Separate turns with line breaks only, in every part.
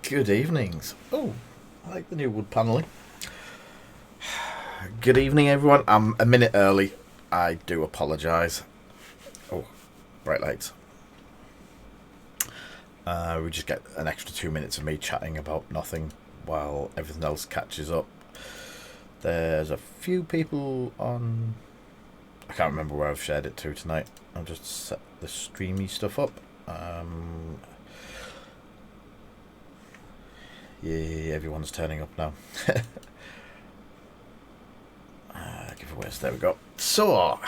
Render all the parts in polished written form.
Good evenings. Oh, I like the new wood panelling. Good evening, everyone. I'm a minute early. I do apologise. Oh, bright lights. We just get an extra 2 minutes of me chatting about nothing while everything else catches up. There's a few people on... I can't remember where I've shared it to tonight. I'll just set the streamy stuff up. Yeah, everyone's turning up now. Giveaways, there we go. So,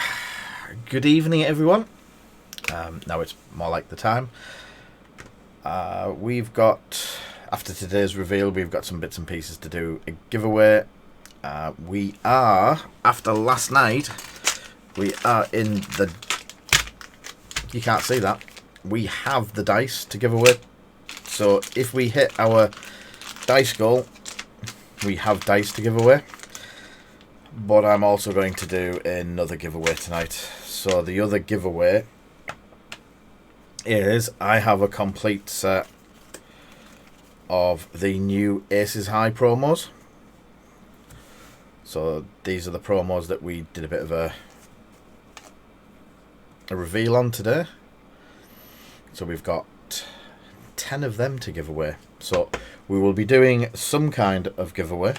good evening, everyone. Now it's more like the time. We've got, after today's reveal, we've got some bits and pieces to do a giveaway. We are, after last night, we are in the... You can't see that. We have the dice to give away. So if we hit our dice goal, we have dice to give away. But I'm also going to do another giveaway tonight. So the other giveaway is I have a complete set of the new Aces High promos. So these are the promos that we did a bit of a reveal on today. So we've got 10 of them to give away. So we will be doing some kind of giveaway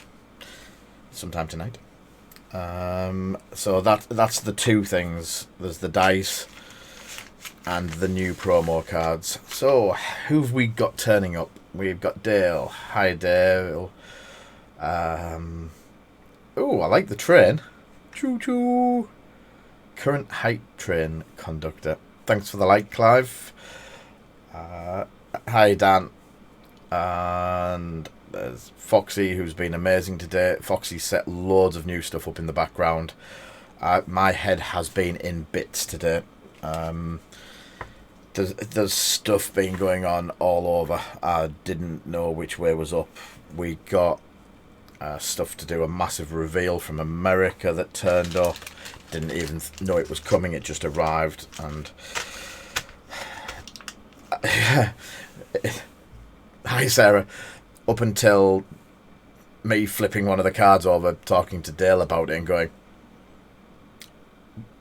sometime tonight. So that's the two things. There's the dice and the new promo cards. So who've we got turning up? We've got Dale. Hi, Dale. Oh, I like the train. Choo choo. Current height train conductor. Thanks for the like, Clive. Hi, Dan. And there's Foxy, who's been amazing today. Foxy set loads of new stuff up in the background. My head has been in bits today. There's stuff been going on all over. I didn't know which way was up. We got stuff to do, a massive reveal from America that turned up. Didn't even know it was coming, it just arrived. And hi, Sarah. Up until me flipping one of the cards over, talking to Dale about it and going,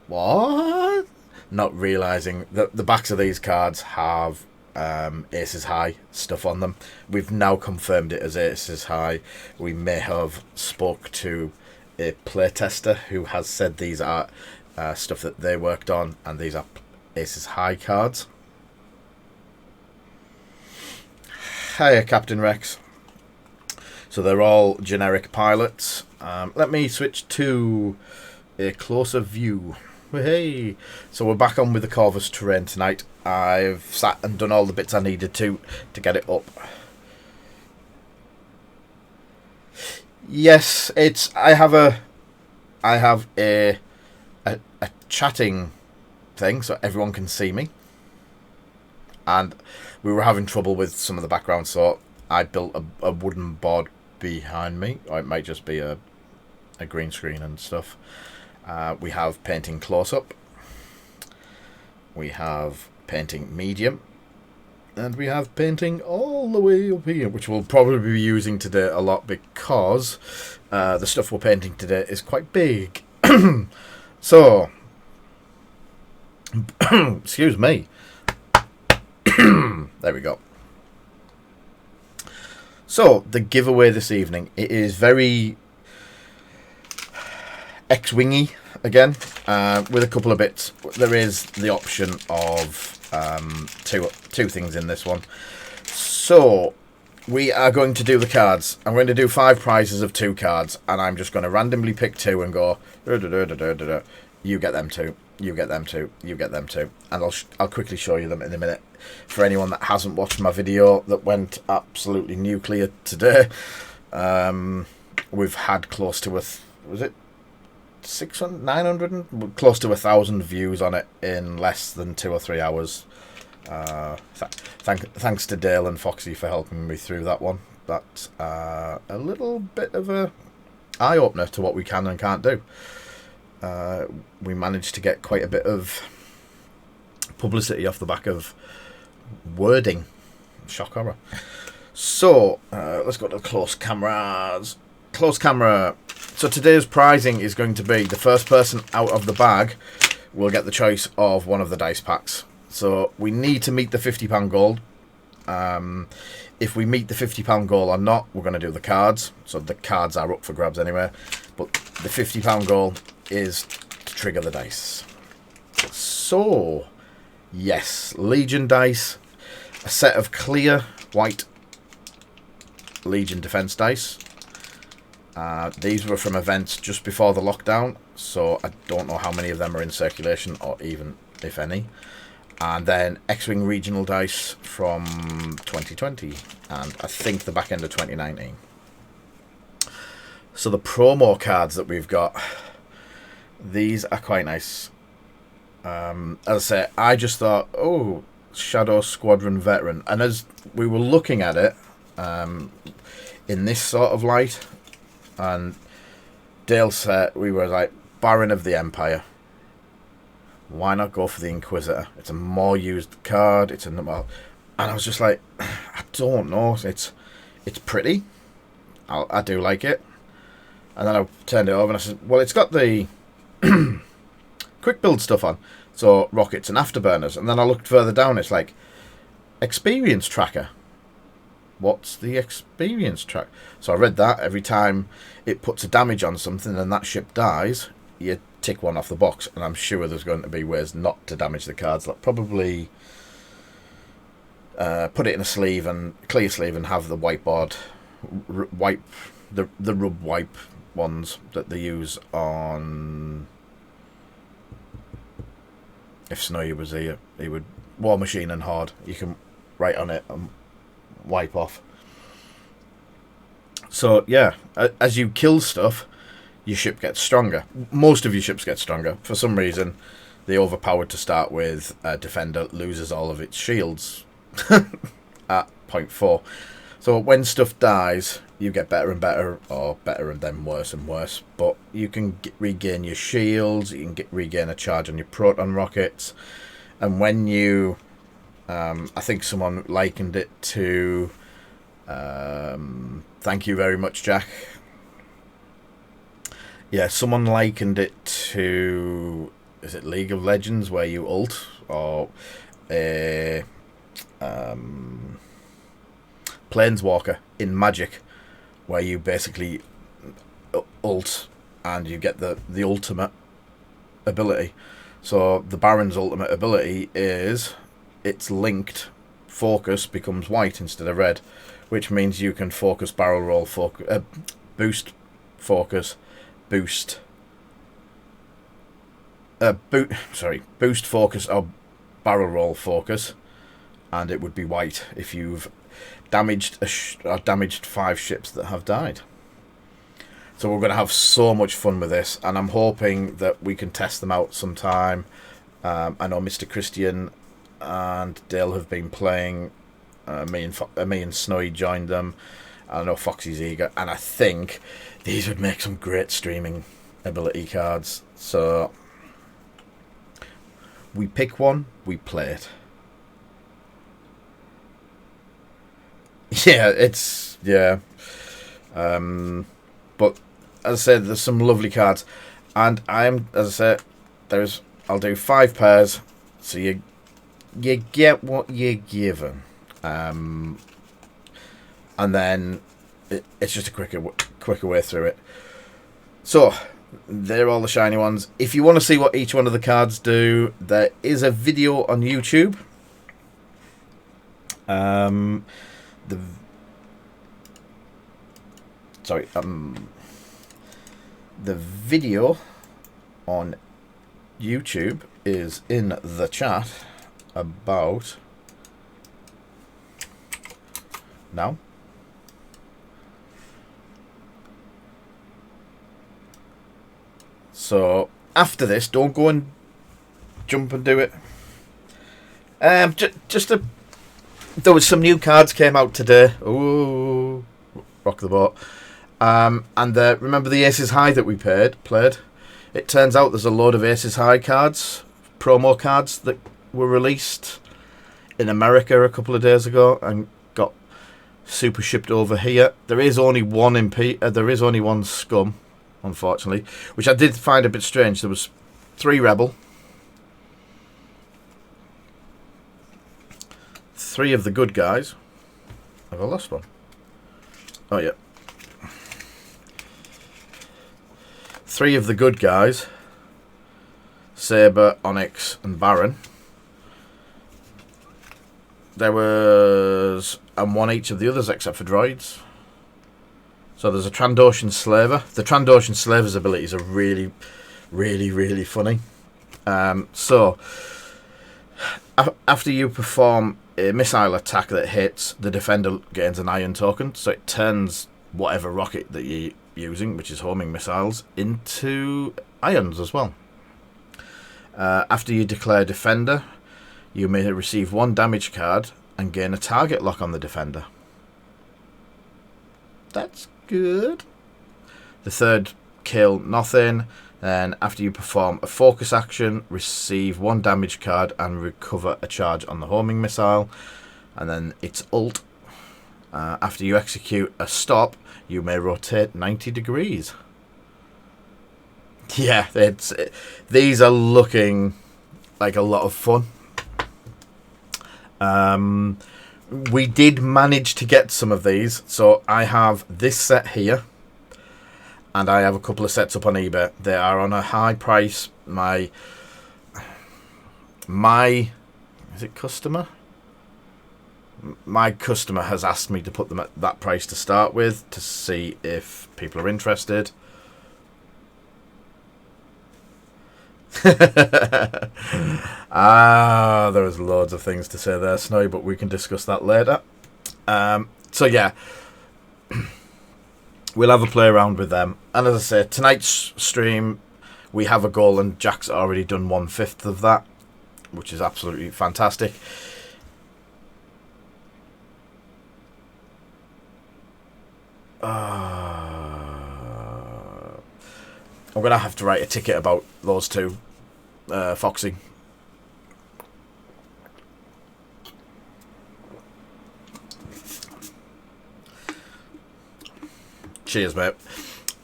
what? Not realising that the backs of these cards have Aces High stuff on them. We've now confirmed it as Aces High. We may have spoke to a playtester who has said these are stuff that they worked on, and these are Aces High cards. Hiya, Captain Rex. So they're all generic pilots. Let me switch to a closer view. Hey, so we're back on with the Corvus terrain tonight. I've sat and done all the bits I needed to get it up. Yes, it's I have a chatting thing so everyone can see me. And we were having trouble with some of the background, so I built a wooden board behind me, or it might just be a green screen and stuff. We have painting close-up, we have painting medium, and we have painting all the way up here, which we'll probably be using today a lot because the stuff we're painting today is quite big. So, excuse me. There we go. So, the giveaway this evening, it is very X-wingy again, with a couple of bits. There is the option of two things in this one. So, we are going to do the cards. I'm going to do 5 prizes of 2 cards, and I'm just going to randomly pick 2 and go, you get them 2, you get them 2, you get them 2. And I'll quickly show you them in a minute. For anyone that hasn't watched my video that went absolutely nuclear today, we've had close to was it 600, 900, close to 1,000 views on it in less than 2 or 3 hours. Thanks to Dale and Foxy for helping me through that one. That's a little bit of a eye-opener to what we can and can't do. We managed to get quite a bit of publicity off the back of wording. Shock horror. So, let's go to the close cameras. Close camera. So today's prizing is going to be the first person out of the bag will get the choice of one of the dice packs. So we need to meet the £50 goal. If we meet the £50 goal or not, we're going to do the cards. So the cards are up for grabs anyway. But the £50 goal is to trigger the dice. So, yes, Legion dice. A set of clear white Legion defense dice. These were from events just before the lockdown, so I don't know how many of them are in circulation, or even if any. And then X-Wing regional dice from 2020, and I think the back end of 2019. So the promo cards that we've got, these are quite nice. As I say, I just thought, oh, Shadow Squadron Veteran, and as we were looking at it in this sort of light, and Dale said, we were like, Baron of the Empire. Why not go for the Inquisitor? It's a more used card. It's a well, and I was just like, I don't know. It's pretty. I do like it. And then I turned it over and I said, well, it's got the quick build stuff on, so rockets and afterburners. And then I looked further down. It's like experience tracker. What's the experience track? So I read that every time it puts a damage on something and that ship dies, you tick one off the box. And I'm sure there's going to be ways not to damage the cards. Like probably put it in a sleeve and clear sleeve and have the whiteboard wipe the rub wipe ones that they use on. If Snowy was here, he would War Machine and Horde. You can write on it and wipe off. So yeah, as you kill stuff, your ship gets stronger. Most of your ships get stronger. For some reason, they overpowered to start with. Defender loses all of its shields at 0.4. So when stuff dies, you get better and better, or better and then worse and worse. But you can regain your shields. You can regain a charge on your proton rockets. And when you I think someone likened it to thank you very much, Jack. Yeah, someone likened it to, is it League of Legends, where you ult, or Planeswalker in Magic, where you basically ult and you get the ultimate ability. So the Baron's ultimate ability is, it's linked focus becomes white instead of red, which means you can focus, barrel roll, boost focus, boost focus or barrel roll focus, and it would be white if you've damaged damaged 5 ships that have died. So we're going to have so much fun with this, and I'm hoping that we can test them out sometime. I know Mr. Christian and Dale have been playing. Me and Snowy joined them. I know Foxy's eager, and I think these would make some great streaming ability cards. So we pick one, we play it. Yeah, it's but as I said, there's some lovely cards, and I'll do 5 pairs, so you get what you're given, and then it's just a quicker way through it. So they're all the shiny ones. If you want to see what each one of the cards do, there is a video on YouTube. The video on YouTube is in the chat about now. So after this, don't go and jump and do it. There was some new cards came out today. Ooh, rock the boat. And remember the Aces High that we played? It turns out there's a load of Aces High cards, promo cards, that were released in America a couple of days ago and got super shipped over here. There is only one there is only one scum, unfortunately, which I did find a bit strange. There was 3 rebel, 3 of the good guys. Have I lost one? Oh yeah. 3 of the good guys. Saber, Onyx, and Baron. There was... and 1 each of the others except for droids. So there's a Transocean Slaver. The Transocean Slaver's abilities are really, really, really funny. So, after you perform a missile attack that hits, the defender gains an iron token. So it turns whatever rocket that you're using, which is homing missiles, into irons as well. After you declare defender, you may receive 1 damage card and gain a target lock on the defender. That's good. The 3rd kill, nothing. Then after you perform a focus action, receive 1 damage card and recover a charge on the homing missile. And then it's ult. After you execute a stop, you may rotate 90 degrees. Yeah, these are looking like a lot of fun. We did manage to get some of these. So I have this set here. And I have a couple of sets up on eBay. They are on a high price. My is it customer? My customer has asked me to put them at that price to start with to see if people are interested. There's loads of things to say there, Snowy, but we can discuss that later. So yeah. We'll have a play around with them. And as I say, tonight's stream, we have a goal and Jack's already done 1/5 of that, which is absolutely fantastic. I'm going to have to write a ticket about those 2. Foxy. Cheers, mate.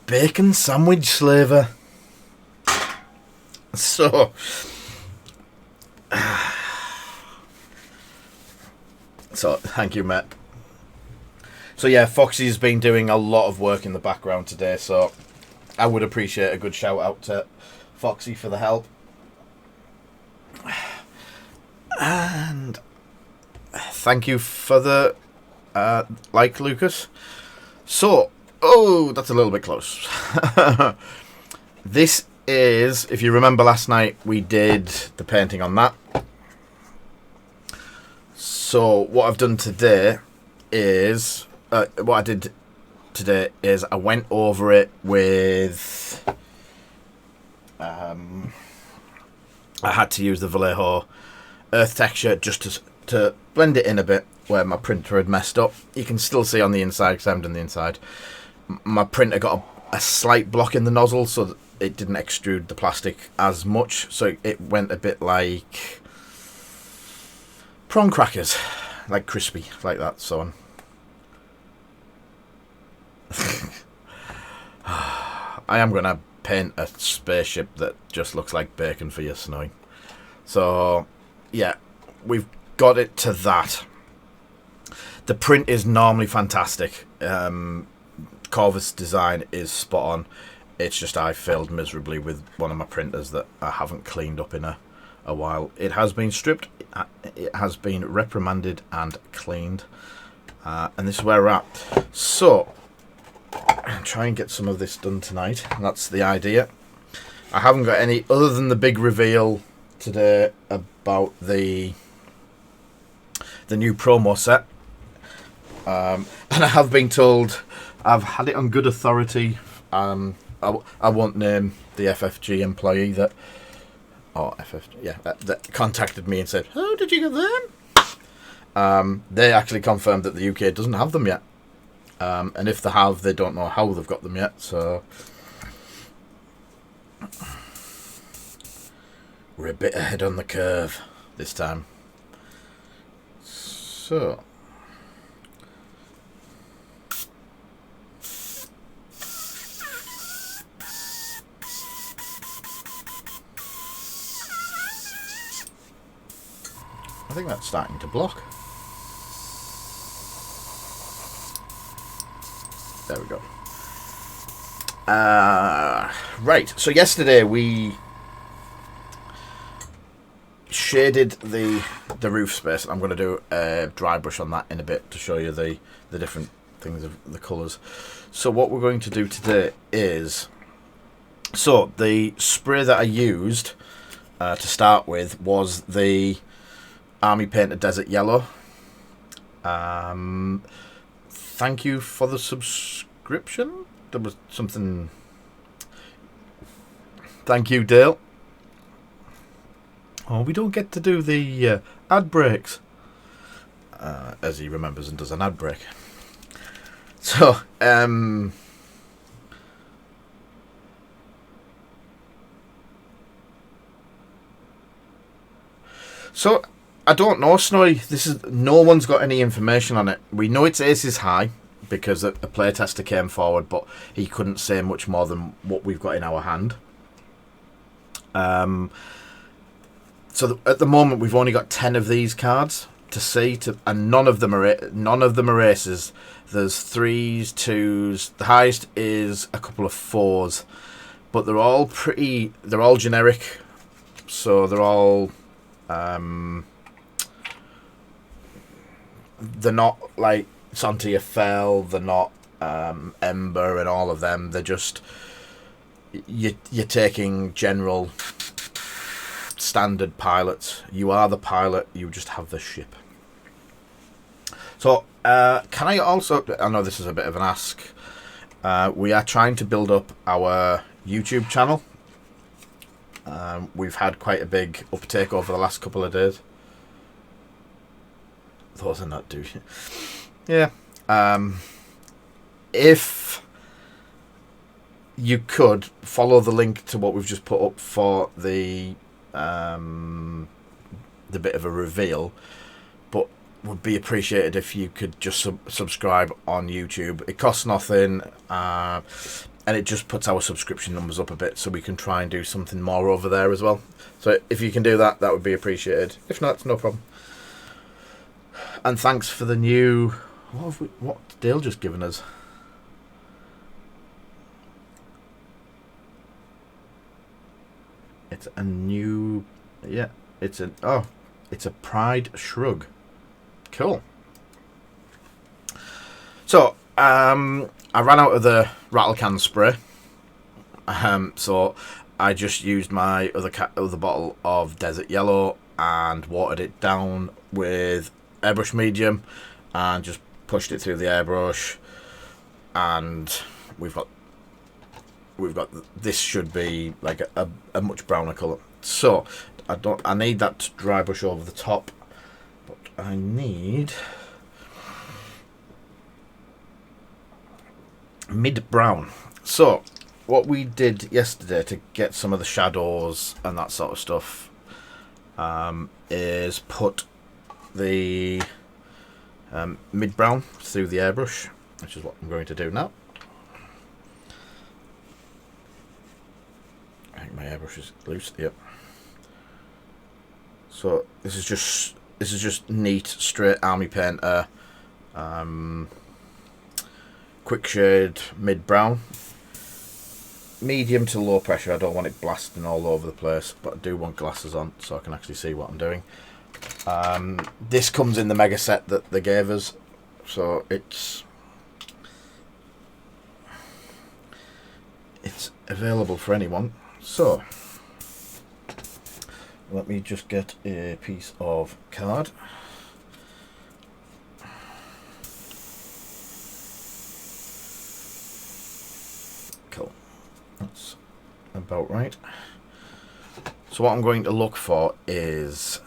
Bacon sandwich slaver. So, thank you, mate. So yeah, Foxy's been doing a lot of work in the background today, so I would appreciate a good shout out to Foxy for the help. And thank you for the like, Lucas. So, oh, that's a little bit close. This is, if you remember last night, we did the painting on that. So what I've done today is, I went over it with, I had to use the Vallejo earth texture just to blend it in a bit where my printer had messed up. You can still see on the inside, because I haven't done the inside, my printer got a slight block in the nozzle, so that it didn't extrude the plastic as much, so it went a bit like prawn crackers, like crispy, like that, so on. I am going to paint a spaceship that just looks like bacon for you, Snowy. So, yeah, we've got it to that. The print is normally fantastic. Corvus design is spot on. It's just I failed miserably with one of my printers that I haven't cleaned up in a while. It has been stripped, it has been reprimanded and cleaned, and this is where we're at. So I'll try and get some of this done tonight. That's the idea. I haven't got any other than the big reveal today about the new promo set, and I have been told, I've had it on good authority, I won't name the FFG employee that contacted me and said, "How did you get them?" They actually confirmed that the UK doesn't have them yet, and if they have, they don't know how they've got them yet. So we're a bit ahead on the curve this time. So I think that's starting to block. There we go. Right, so yesterday we shaded the roof space. I'm going to do a dry brush on that in a bit to show you the different things of the colours. So what we're going to do today is, so the spray that I used to start with was the Army Painted Desert Yellow. Thank you for the subscription. There was something. Thank you, Dale. Oh, we don't get to do the ad breaks. As he remembers and does an ad break. So, so I don't know, Snowy. No one's got any information on it. We know it's aces high because a playtester came forward, but he couldn't say much more than what we've got in our hand. So at the moment we've only got 10 of these cards to see, and none of them are aces. There's 3s, 2s. The highest is a couple of 4s, but they're all generic. So they're all they're not like Santia Fell, they're not Ember and all of them. They're just you're taking general standard pilots. You are the pilot, you just have the ship. So can I also, I know this is a bit of an ask, we are trying to build up our YouTube channel. We've had quite a big uptake over the last couple of days. Those are not douchey. Yeah. If you could follow the link to what we've just put up for the bit of a reveal, but would be appreciated if you could just subscribe on YouTube. It costs nothing, and it just puts our subscription numbers up a bit, so we can try and do something more over there as well. So if you can do that, that would be appreciated. If not, it's no problem. And thanks for the new... What's Dale just given us? It's a new... Yeah, it's a Pride Shrug. Cool. So, I ran out of the rattle can spray. So I just used my other bottle of Desert Yellow and watered it down with Airbrush Medium and just pushed it through the airbrush, and we've got this should be like a much browner colour. So I need that to dry brush over the top, but I need mid brown. So what we did yesterday to get some of the shadows and that sort of stuff is put the mid brown through the airbrush, which is what I'm going to do now. I think my airbrush is loose. Yep. So this is just neat, straight Army Painter, quick shade mid brown, medium to low pressure. I don't want it blasting all over the place, but I do want glasses on so I can actually see what I'm doing. This comes in the mega set that they gave us, so it's available for anyone. So let me just get a piece of card. Cool, that's about right. So what I'm going to look for is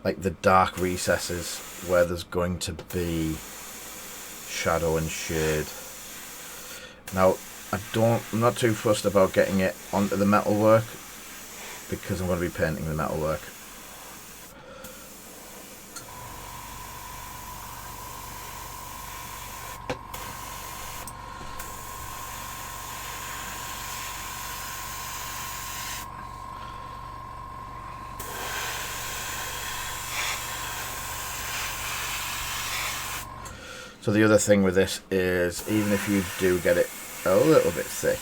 like the dark recesses where there's going to be shadow and shade. Now I'm not too fussed about getting it onto the metalwork because I'm going to be painting the metalwork. So the other thing with this is, even if you do get it a little bit thick,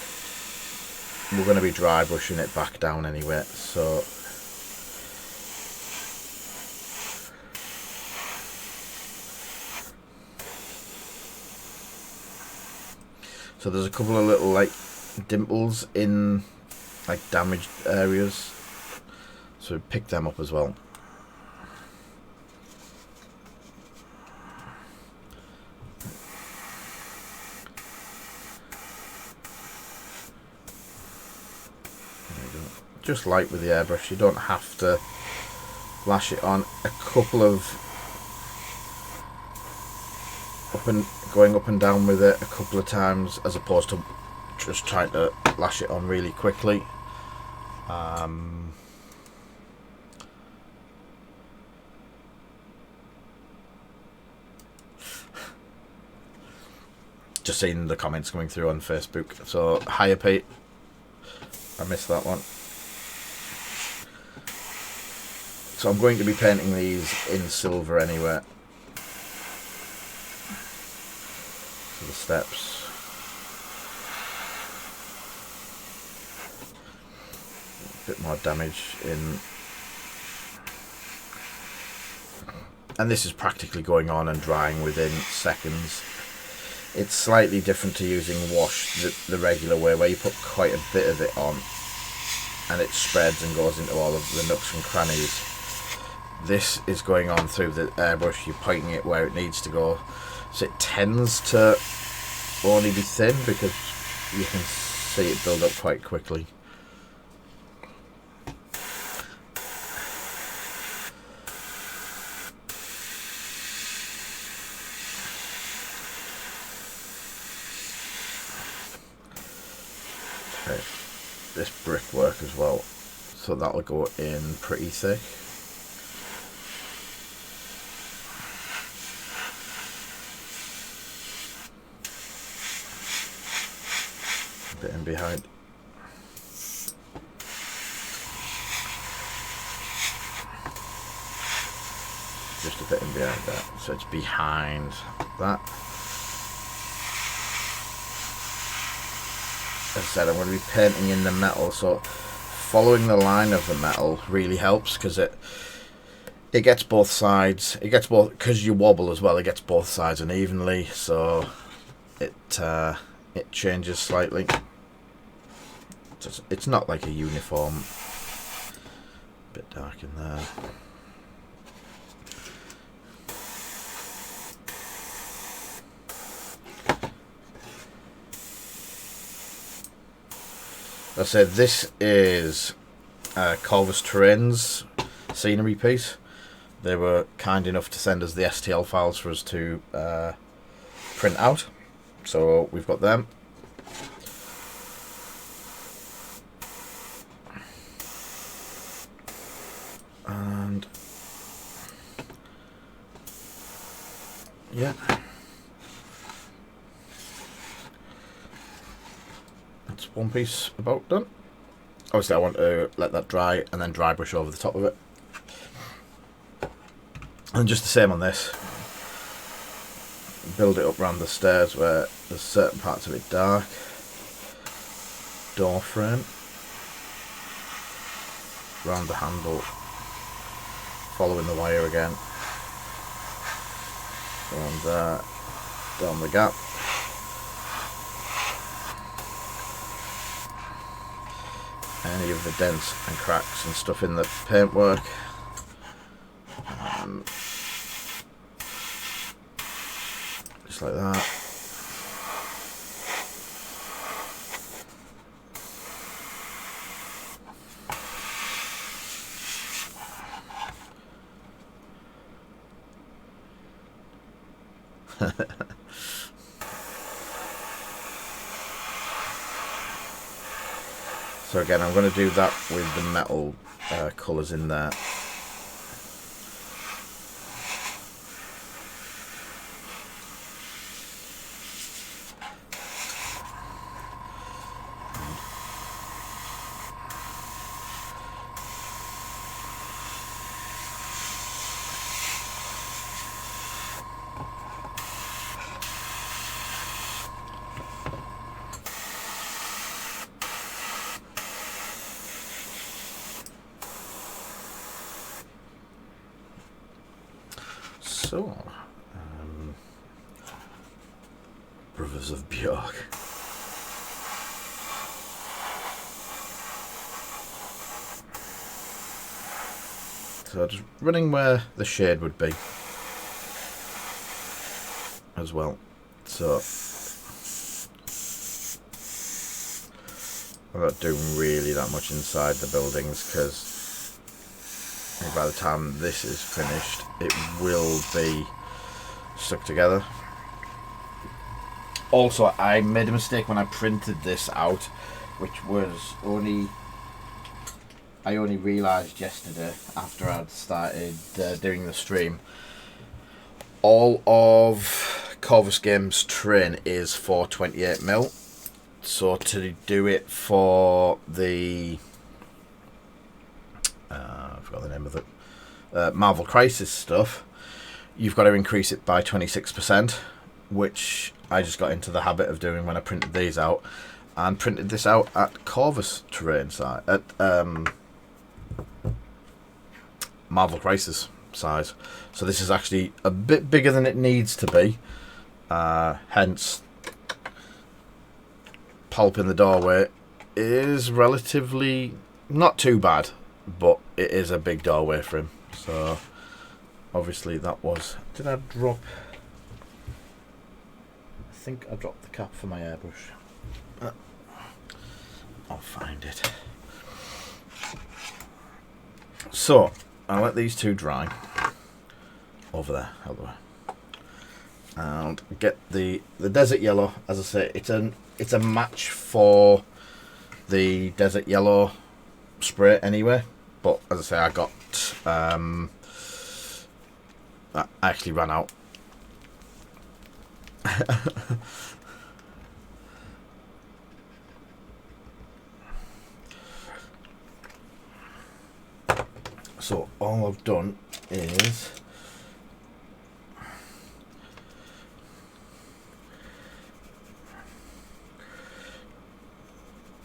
we're going to be dry brushing it back down anyway. So there's a couple of little like dimples in like damaged areas, so pick them up as well. Just light with the airbrush, you don't have to lash it on. A couple of going up and down with it a couple of times, as opposed to just trying to lash it on really quickly. Just seeing the comments coming through on Facebook. So, hiya Pete. I missed that one. So I'm going to be painting these in silver anyway. So the steps. A bit more damage in. And this is practically going on and drying within seconds. It's slightly different to using wash the regular way, where you put quite a bit of it on and it spreads and goes into all of the nooks and crannies. This is going on through the airbrush, you're pointing it where it needs to go, so it tends to only be thin because you can see it build up quite quickly. Okay, this brickwork as well, so that'll go in pretty thick. Bit in behind. Just a bit in behind that, so it's behind that. As I said, I'm going to be painting in the metal, so following the line of the metal really helps, because it gets both sides. It gets both, because you wobble as well. It gets both sides unevenly, so it changes slightly. It's not like a uniform. Bit dark in there. I said this is Corvus Terrain's scenery piece. They were kind enough to send us the STL files for us to print out. So we've got them. And yeah, that's one piece about done. Obviously I want to let that dry and then dry brush over the top of it. And just the same on this. Build it up around the stairs where there's certain parts of it dark. Door frame. Round the handle. Following the wire again. Around there. Down the gap. Any of the dents and cracks and stuff in the paintwork. Just like that. So again, I'm going to do that with the metal colours in there. So, Brothers of Bjork. So just running where the shade would be as well. So I'm not doing really that much inside the buildings because by the time this is finished it will be stuck together. Also, I made a mistake when I printed this out, which was I only realised yesterday after I'd started doing the stream. All of Corvus Games' train is 428mm. So to do it for the I forgot the name of it, Marvel Crisis stuff, you've got to increase it by 26%, which I just got into the habit of doing when I printed these out, and printed this out at Corvus terrain size, at Marvel Crisis size. So this is actually a bit bigger than it needs to be, hence pulp in the doorway is relatively not too bad, but it is a big doorway for him. So obviously that was, did I drop, I think I dropped the cap for my airbrush. I'll find it. So I'll let these two dry over there, out the way, and get the desert yellow. As I say, it's a match for the desert yellow spray anyway, but as I say, I got I actually ran out. So all I've done is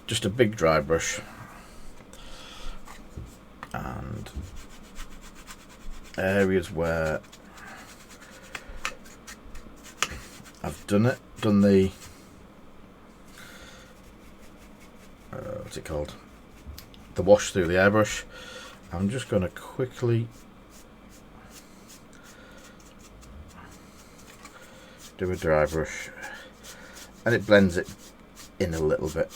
just a big dry brush and areas where I've done the what's it called, the wash through the airbrush. I'm just going to quickly do a dry brush, and it blends it in a little bit.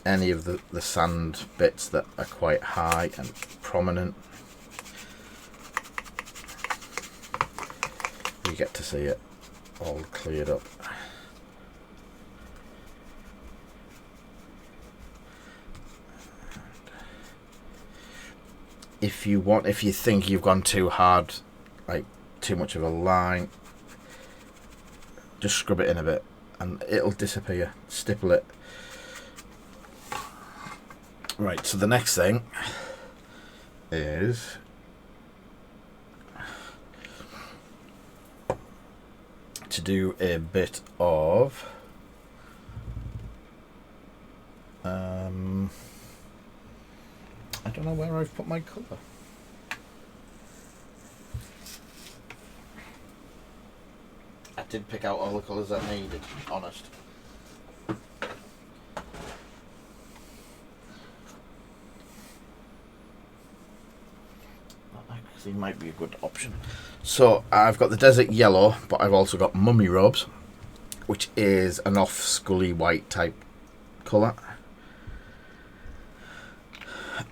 Any of the sand bits that are quite high and prominent, you get to see it all cleared up. If you think you've gone too hard, like too much of a line, just scrub it in a bit and it'll disappear. Stipple it. Right, so the next thing is to do a bit of I don't know where I've put my colour. I did pick out all the colours I needed, honest. That actually might be a good option. So I've got the desert yellow, but I've also got mummy robes, which is an off scully white type colour.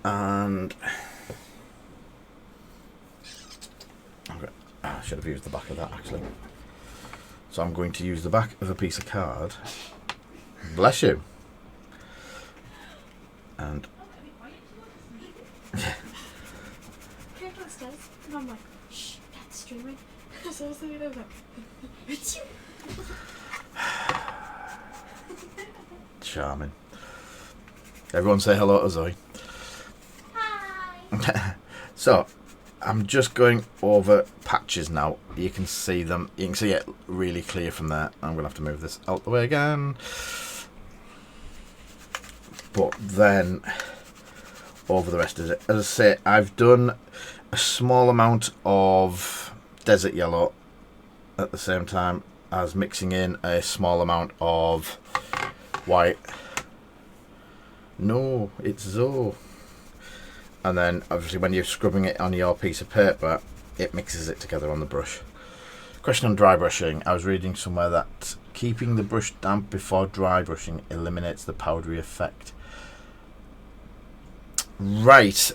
And I should have used the back of that actually. So I'm going to use the back of a piece of card. Bless you. And
I'm like, shh, that's streaming. So I was thinking of it's you.
Charming. Everyone say hello to Zoe. So I'm just going over patches now. You can see them. You can see it really clear from there. I'm going to have to move this out the way again. But then over the rest of it, as I say, I've done a small amount of desert yellow at the same time as mixing in a small amount of white. No, it's Zoe. And then obviously when you're scrubbing it on your piece of paper, it mixes it together on the brush. Question on dry brushing. I was reading somewhere that keeping the brush damp before dry brushing eliminates the powdery effect. Right.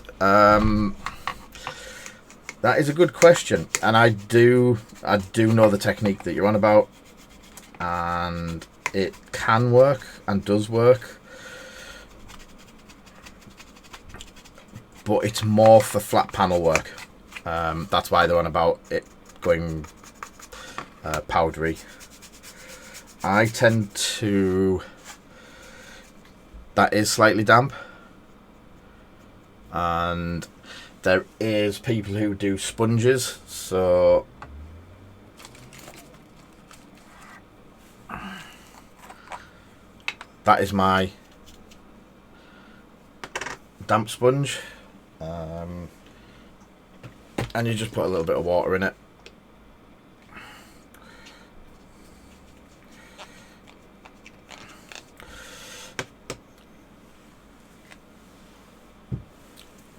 That is a good question, and I do know the technique that you're on about, and it can work and does work, but it's more for flat panel work. That's why they're on about it going powdery. I tend to. That is slightly damp, and there is people who do sponges, so that is my damp sponge, and you just put a little bit of water in it.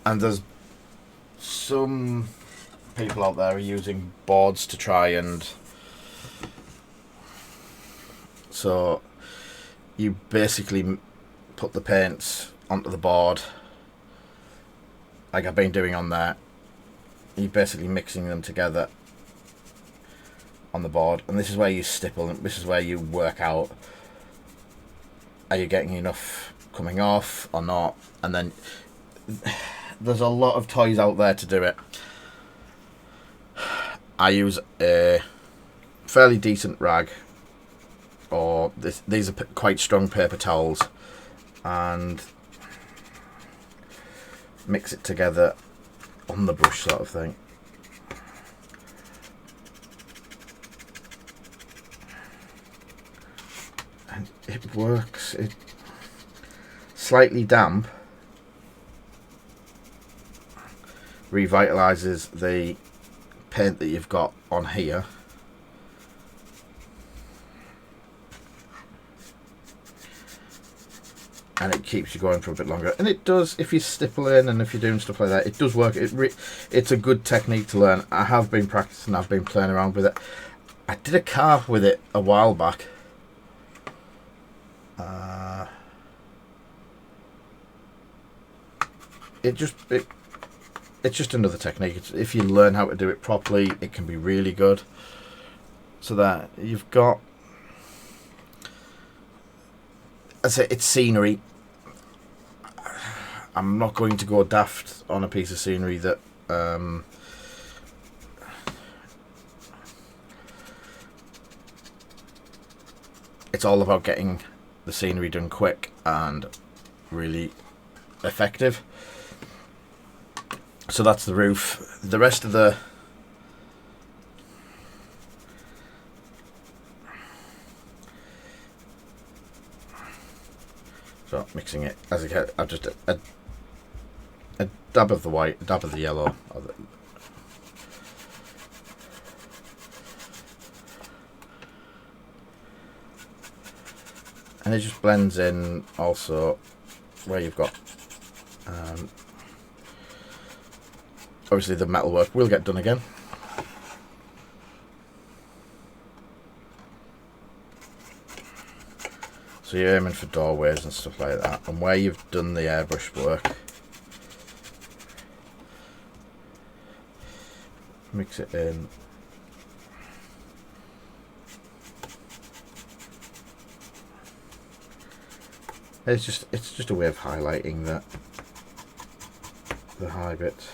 And there's some people out there are using boards to try and, so you basically put the paints onto the board like I've been doing on there. You're basically mixing them together on the board, and this is where you stipple, and this is where you work out, are you getting enough coming off or not. And then there's a lot of toys out there to do it. I use a fairly decent rag, or these are quite strong paper towels, and mix it together on the brush sort of thing. And it works. It's slightly damp. Revitalizes the paint that you've got on here, and it keeps you going for a bit longer. And it does, if you stipple in and if you're doing stuff like that, it does work. It's a good technique to learn. I have been practicing, I've been playing around with it. I did a car with it a while back. It's just another technique. If you learn how to do it properly, it can be really good. So that you've got, I say it's scenery. I'm not going to go daft on a piece of scenery that it's all about getting the scenery done quick and really effective. So that's the roof. The rest of the so mixing it as I get. I've just a dab of the white, a dab of the yellow. And it just blends in also where you've got obviously the metalwork will get done again. So you're aiming for doorways and stuff like that, and where you've done the airbrush work, mix it in. It's just a way of highlighting the high bits.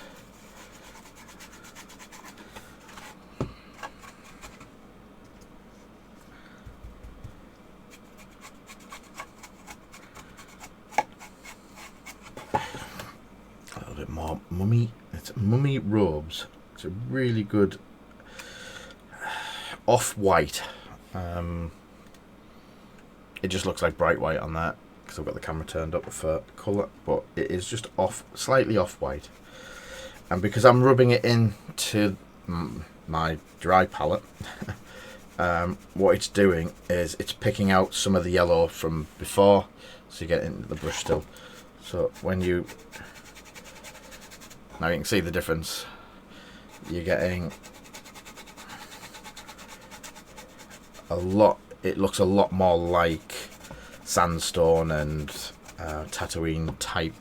A little bit more mummy. It's mummy robes. It's a really good off-white. It just looks like bright white on that, because I've got the camera turned up for colour, but it is just slightly off-white. And because I'm rubbing it into my dry palette, what it's doing is it's picking out some of the yellow from before, so you get into the brush still. So when you, now you can see the difference. You're getting a lot, it looks a lot more like sandstone and Tatooine type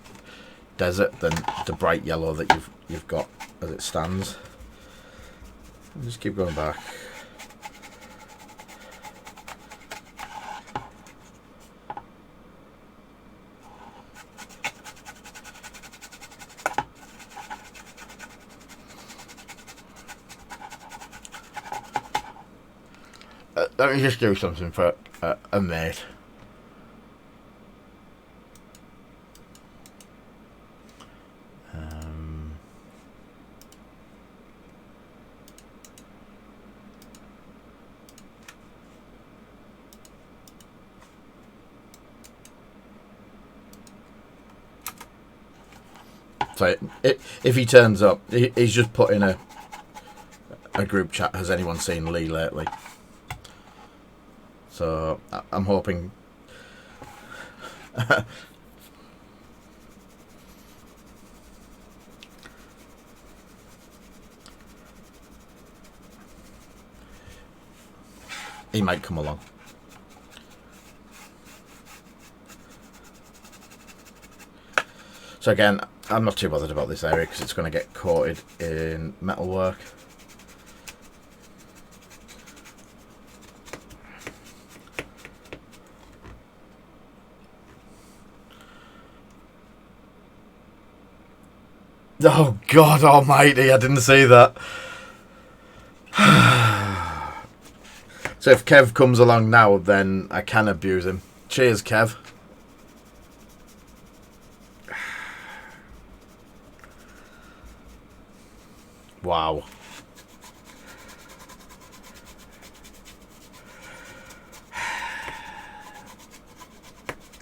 desert than the bright yellow that you've got as it stands. Just keep going back. Let me just do something for a mate. So if he turns up, he's just put in a group chat. Has anyone seen Lee lately? So I'm hoping he might come along. So again, I'm not too bothered about this area because it's going to get coated in metalwork. Oh God almighty, I didn't see that. So if Kev comes along now, then I can abuse him. Cheers, Kev. Wow.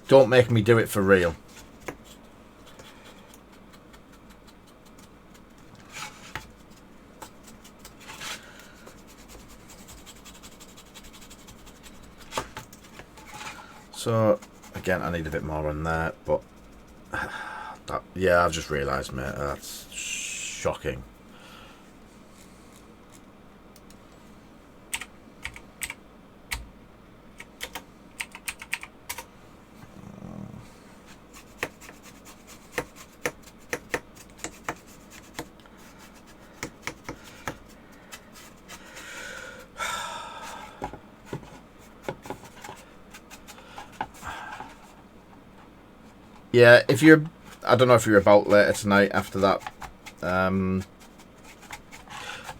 Don't make me do it for real. So, again, I need a bit more on there, but yeah, I've just realised, mate, that's shocking. Yeah, if you're, I don't know if you're about later tonight after that,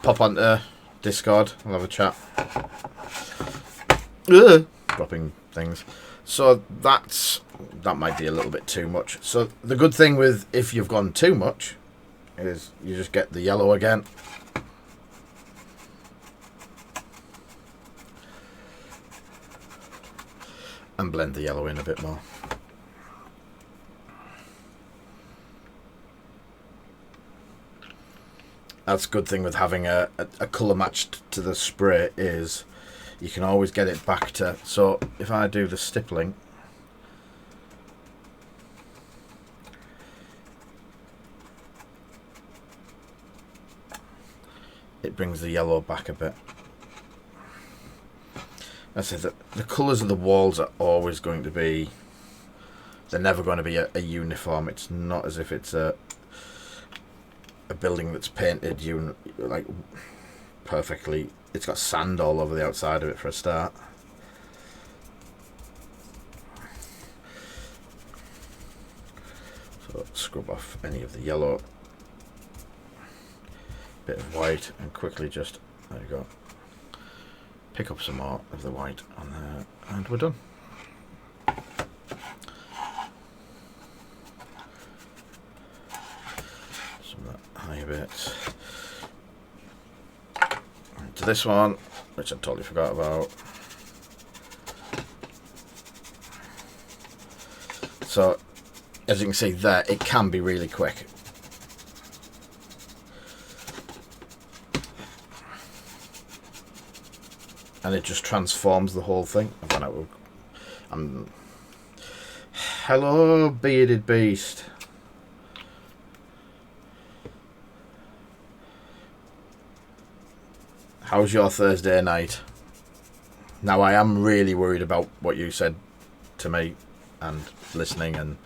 pop onto Discord, we'll have a chat. Dropping things. So that might be a little bit too much. So the good thing with if you've gone too much is you just get the yellow again. And blend the yellow in a bit more. That's a good thing with having a colour matched to the spray is you can always get it back to, so if I do the stippling, it brings the yellow back a bit. I said that the colours of the walls are always going to be, they're never going to be a uniform. It's not as if it's a building that's painted like perfectly. It's got sand all over the outside of it for a start. So scrub off any of the yellow, bit of white, and quickly just, there you go, pick up some more of the white on there, and we're done. A bit to this one, which I totally forgot about. So as you can see there, it can be really quick. and it just transforms the whole thing. I've run out of... Hello, bearded beast. How's your Thursday night? Now, I am really worried about what you said to me and listening and...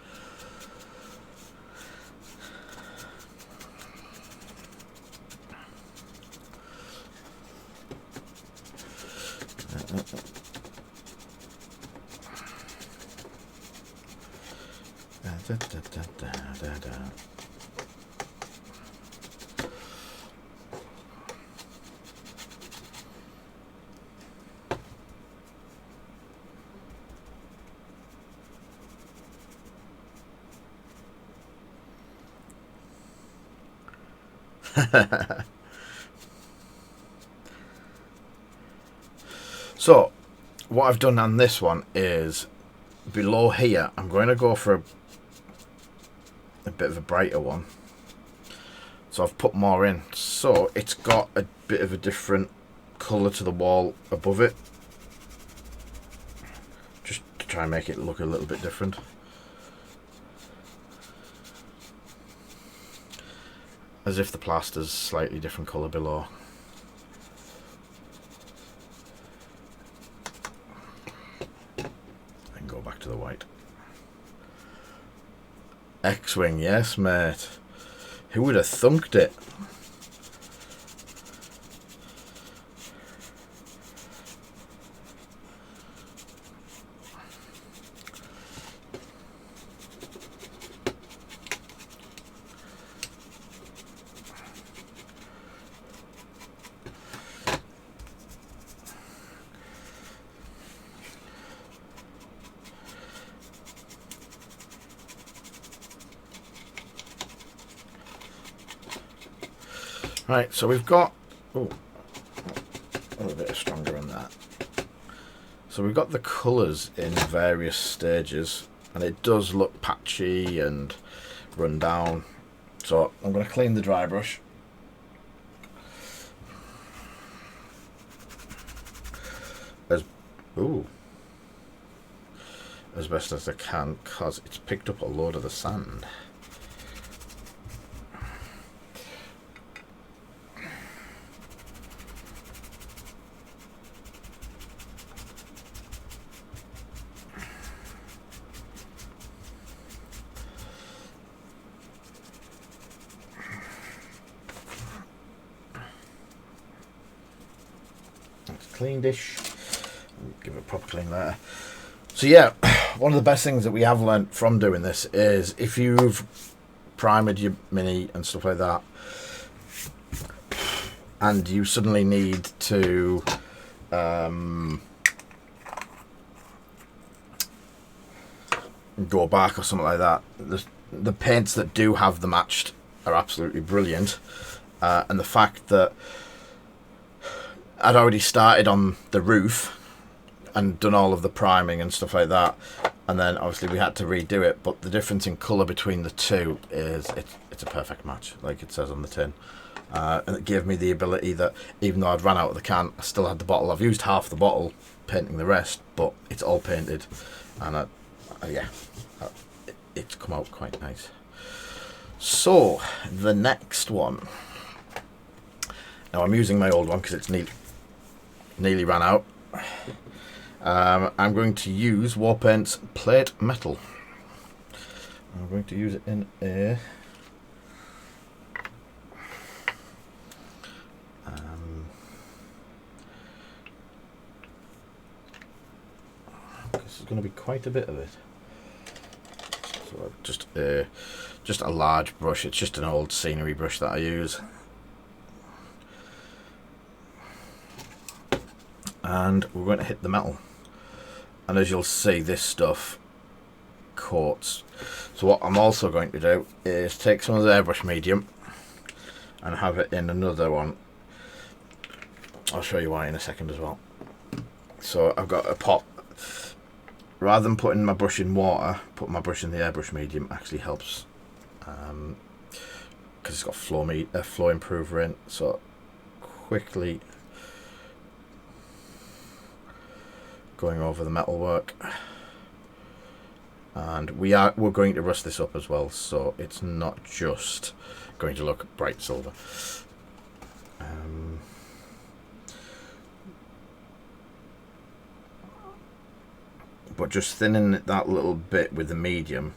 So, what I've done on this one is below here, I'm going to go for a bit of a brighter one. So I've put more in. So it's got a bit of a different colour to the wall above it. Just to try and make it look a little bit different. As if the plaster's slightly different colour below. And go back to the white. X-Wing, yes mate. Who would have thunked it? Right, so we've got a little bit stronger on that. So we've got the colours in various stages, and it does look patchy and run down. So I'm going to clean the dry brush. As best as I can, because it's picked up a load of the sand. Clean-ish. Give it a proper clean later. So yeah, one of the best things that we have learnt from doing this is if you've primed your mini and stuff like that, and you suddenly need to go back or something like that, the paints that do have the matched are absolutely brilliant, and the fact that I'd already started on the roof and done all of the priming and stuff like that, and then obviously we had to redo it, but the difference in colour between the two is it's a perfect match, like it says on the tin. And it gave me the ability that even though I'd run out of the can, I still had the bottle. I've used half the bottle painting the rest, but it's all painted, and it's come out quite nice. So the next one, now I'm using my old one because it's nearly ran out. I'm going to use Warpaint's Plate Metal. I'm going to use it in a this is going to be quite a bit of it. So just a large brush. It's just an old scenery brush that I use. And we're going to hit the metal, and as you'll see, this stuff coats. So what I'm also going to do is take some of the Airbrush Medium and have it in another one. I'll show you why in a second as well. So I've got a pot. Rather than putting my brush in water, putting my brush in the Airbrush Medium actually helps, because it's got flow improver in. So quickly going over the metalwork. And we're going to rust this up as well, so it's not just going to look bright silver. But just thinning it that little bit with the medium,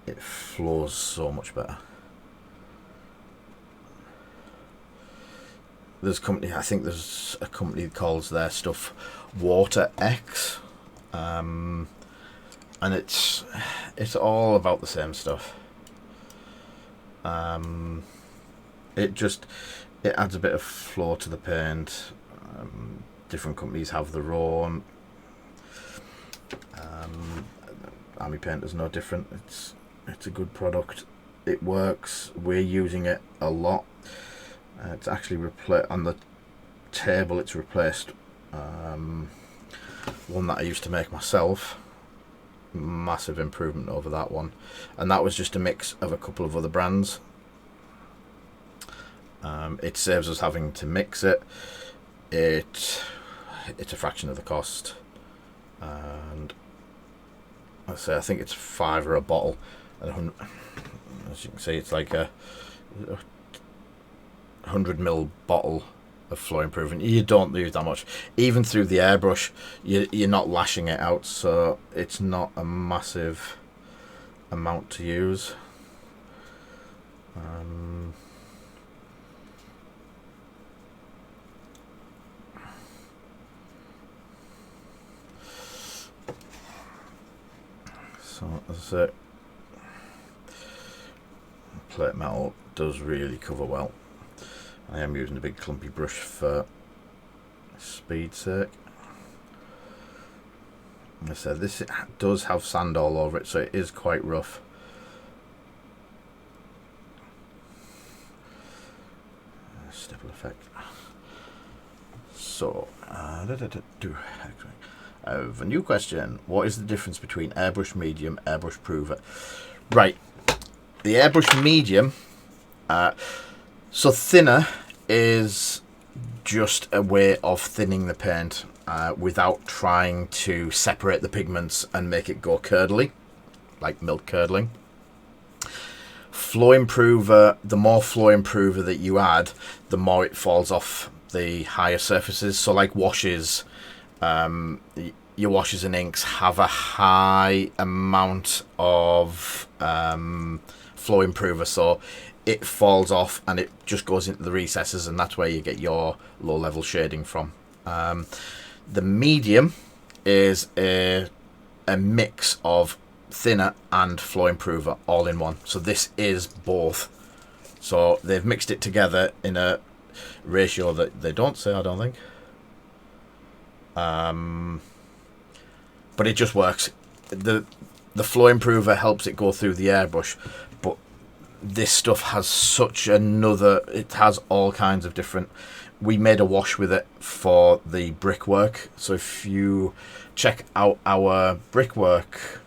it flows so much better. There's I think there's a company that calls their stuff Water X, and it's all about the same stuff. It adds a bit of flow to the paint. Different companies have their own. Army Paint is no different. It's a good product. It works. We're using it a lot. It's actually on the table. It's replaced one that I used to make myself. Massive improvement over that one, and that was just a mix of a couple of other brands. It saves us having to mix it. It's a fraction of the cost, and I think it's £5 a bottle, and as you can see, it's like a 100ml bottle of flow improvement. You don't use that much. Even through the airbrush, you're not lashing it out, so it's not a massive amount to use. So as I say, plate metal does really cover well. I am using a big clumpy brush for speed's sake. As I said, this does have sand all over it, so it is quite rough. Stipple effect. So, I have a new question. What is the difference between Airbrush Medium, Airbrush Prover? Right, the Airbrush Medium, so thinner is just a way of thinning the paint without trying to separate the pigments and make it go curdly, like milk curdling. Flow improver, the more flow improver that you add, the more it falls off the higher surfaces. So like washes, your washes and inks have a high amount of flow improver, so it falls off and it just goes into the recesses, and that's where you get your low level shading from. The medium is a mix of thinner and flow improver all in one, so this is both. So they've mixed it together in a ratio that they don't say, I don't think, but it just works. The flow improver helps it go through the airbrush, but this stuff has it has all kinds of different. We made a wash with it for the brickwork, so if you check out our brickwork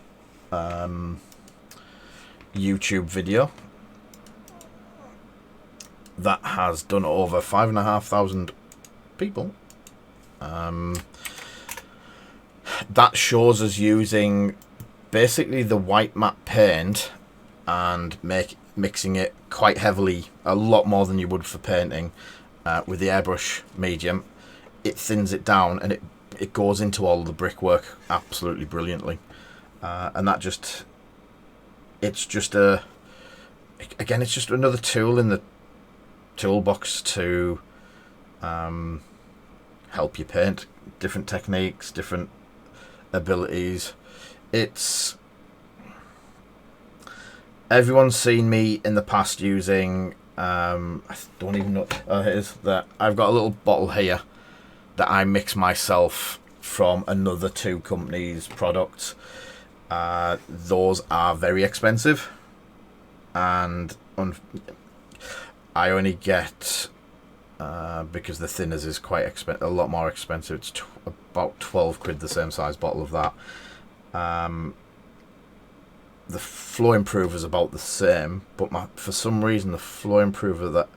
YouTube video, that has done over 5,500 people. That shows us using basically the white matte paint and mixing it quite heavily, a lot more than you would for painting, with the airbrush medium. It thins it down and it goes into all the brickwork absolutely brilliantly, and that it's just another tool in the toolbox to help you paint. Different techniques, different abilities. Everyone's seen me in the past using I don't even know, here's that. I've got a little bottle here that I mix myself from another two companies' products. Those are very expensive, and I only get because the thinners is quite expensive, a lot more expensive. It's about 12 quid, the same size bottle of that. The flow improver is about the same, but for some reason the flow improver that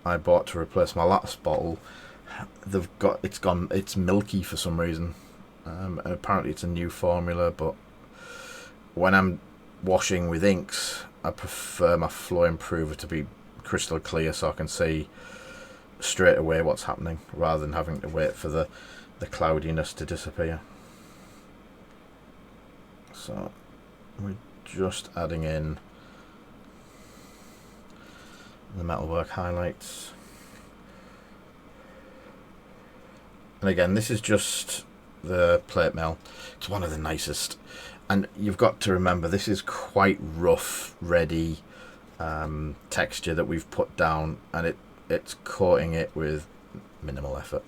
I bought to replace my last bottle, it's milky for some reason. and apparently it's a new formula, but when I'm washing with inks, I prefer my flow improver to be crystal clear so I can see straight away what's happening rather than having to wait for the cloudiness to disappear. So we're just adding in the Metalwork highlights. And again, this is just the plate mail. It's one of the nicest. And you've got to remember, this is quite rough, ready texture that we've put down, and it's coating it with minimal effort.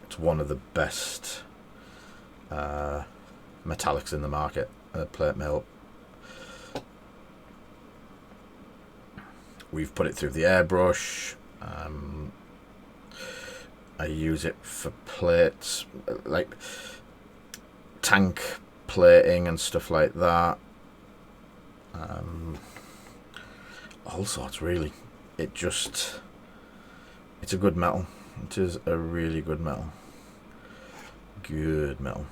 It's one of the best metallics in the market, plate mail. We've put it through the airbrush. I use it for plates, like tank plating and stuff like that. All sorts, really. It's a good metal. It is a really good metal. Good metal.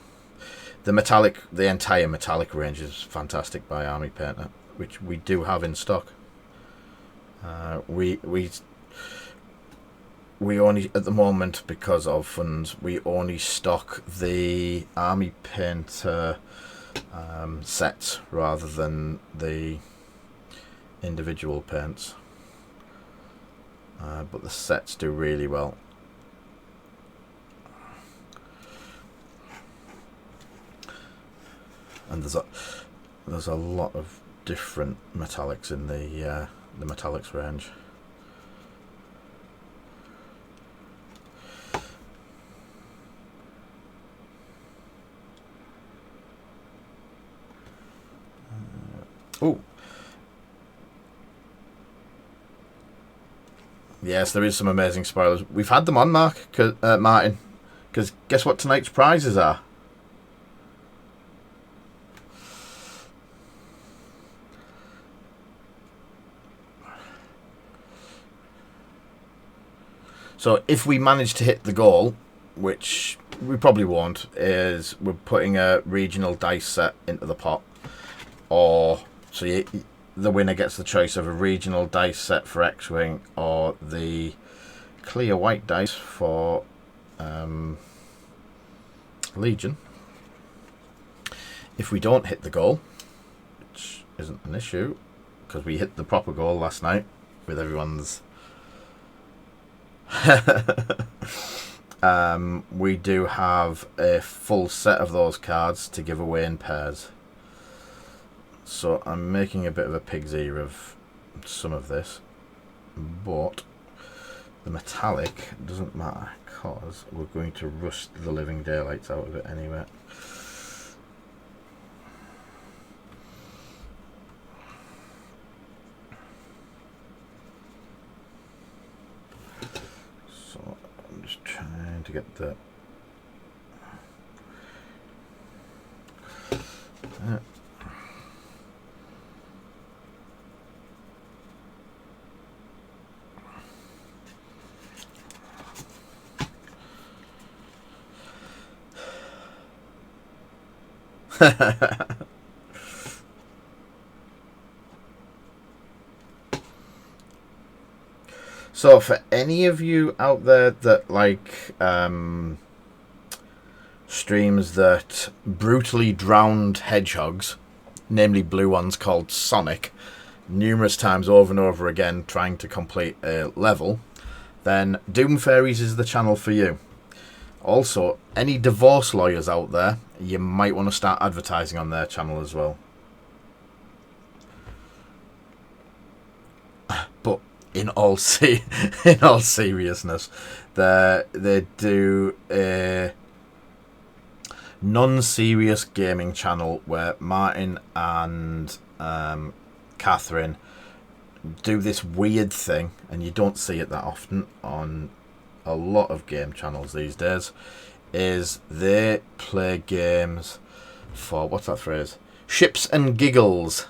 The entire metallic range is fantastic by Army Painter, which we do have in stock. We only, at the moment, because of funds, we only stock the Army Painter sets rather than the individual paints. But the sets do really well. And there's a lot of different metallics in the metallics range. Oh, yes, there is some amazing spoilers. We've had them on, Martin, because guess what tonight's prizes are? So if we manage to hit the goal, which we probably won't, is we're putting a regional dice set into the pot. Or, so the winner gets the choice of a regional dice set for X-Wing or the clear white dice for Legion. If we don't hit the goal, which isn't an issue, because we hit the proper goal last night with everyone's... we do have a full set of those cards to give away in pairs. So I'm making a bit of a pig's ear of some of this, but the metallic doesn't matter because we're going to rust the living daylights out of it anyway. So I'm just trying to get the So for any of you out there that like streams that brutally drowned hedgehogs, namely blue ones called Sonic, numerous times over and over again trying to complete a level, then Doom Fairies is the channel for you. Also, any divorce lawyers out there, you might want to start advertising on their channel as well. But in all seriousness, they do a non-serious gaming channel where Martin and Catherine do this weird thing, and you don't see it that often on a lot of game channels these days, is they play games for, what's that phrase? Ships and giggles.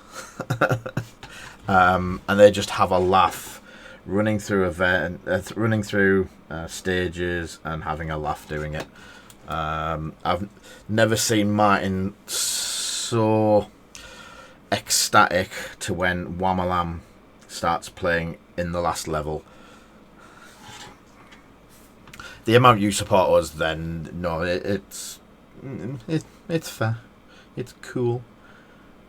And they just have a laugh running through stages and having a laugh doing it. I've never seen Martin so ecstatic to when Whamalam starts playing in the last level. The amount you support us, then no, it's fair, it's cool,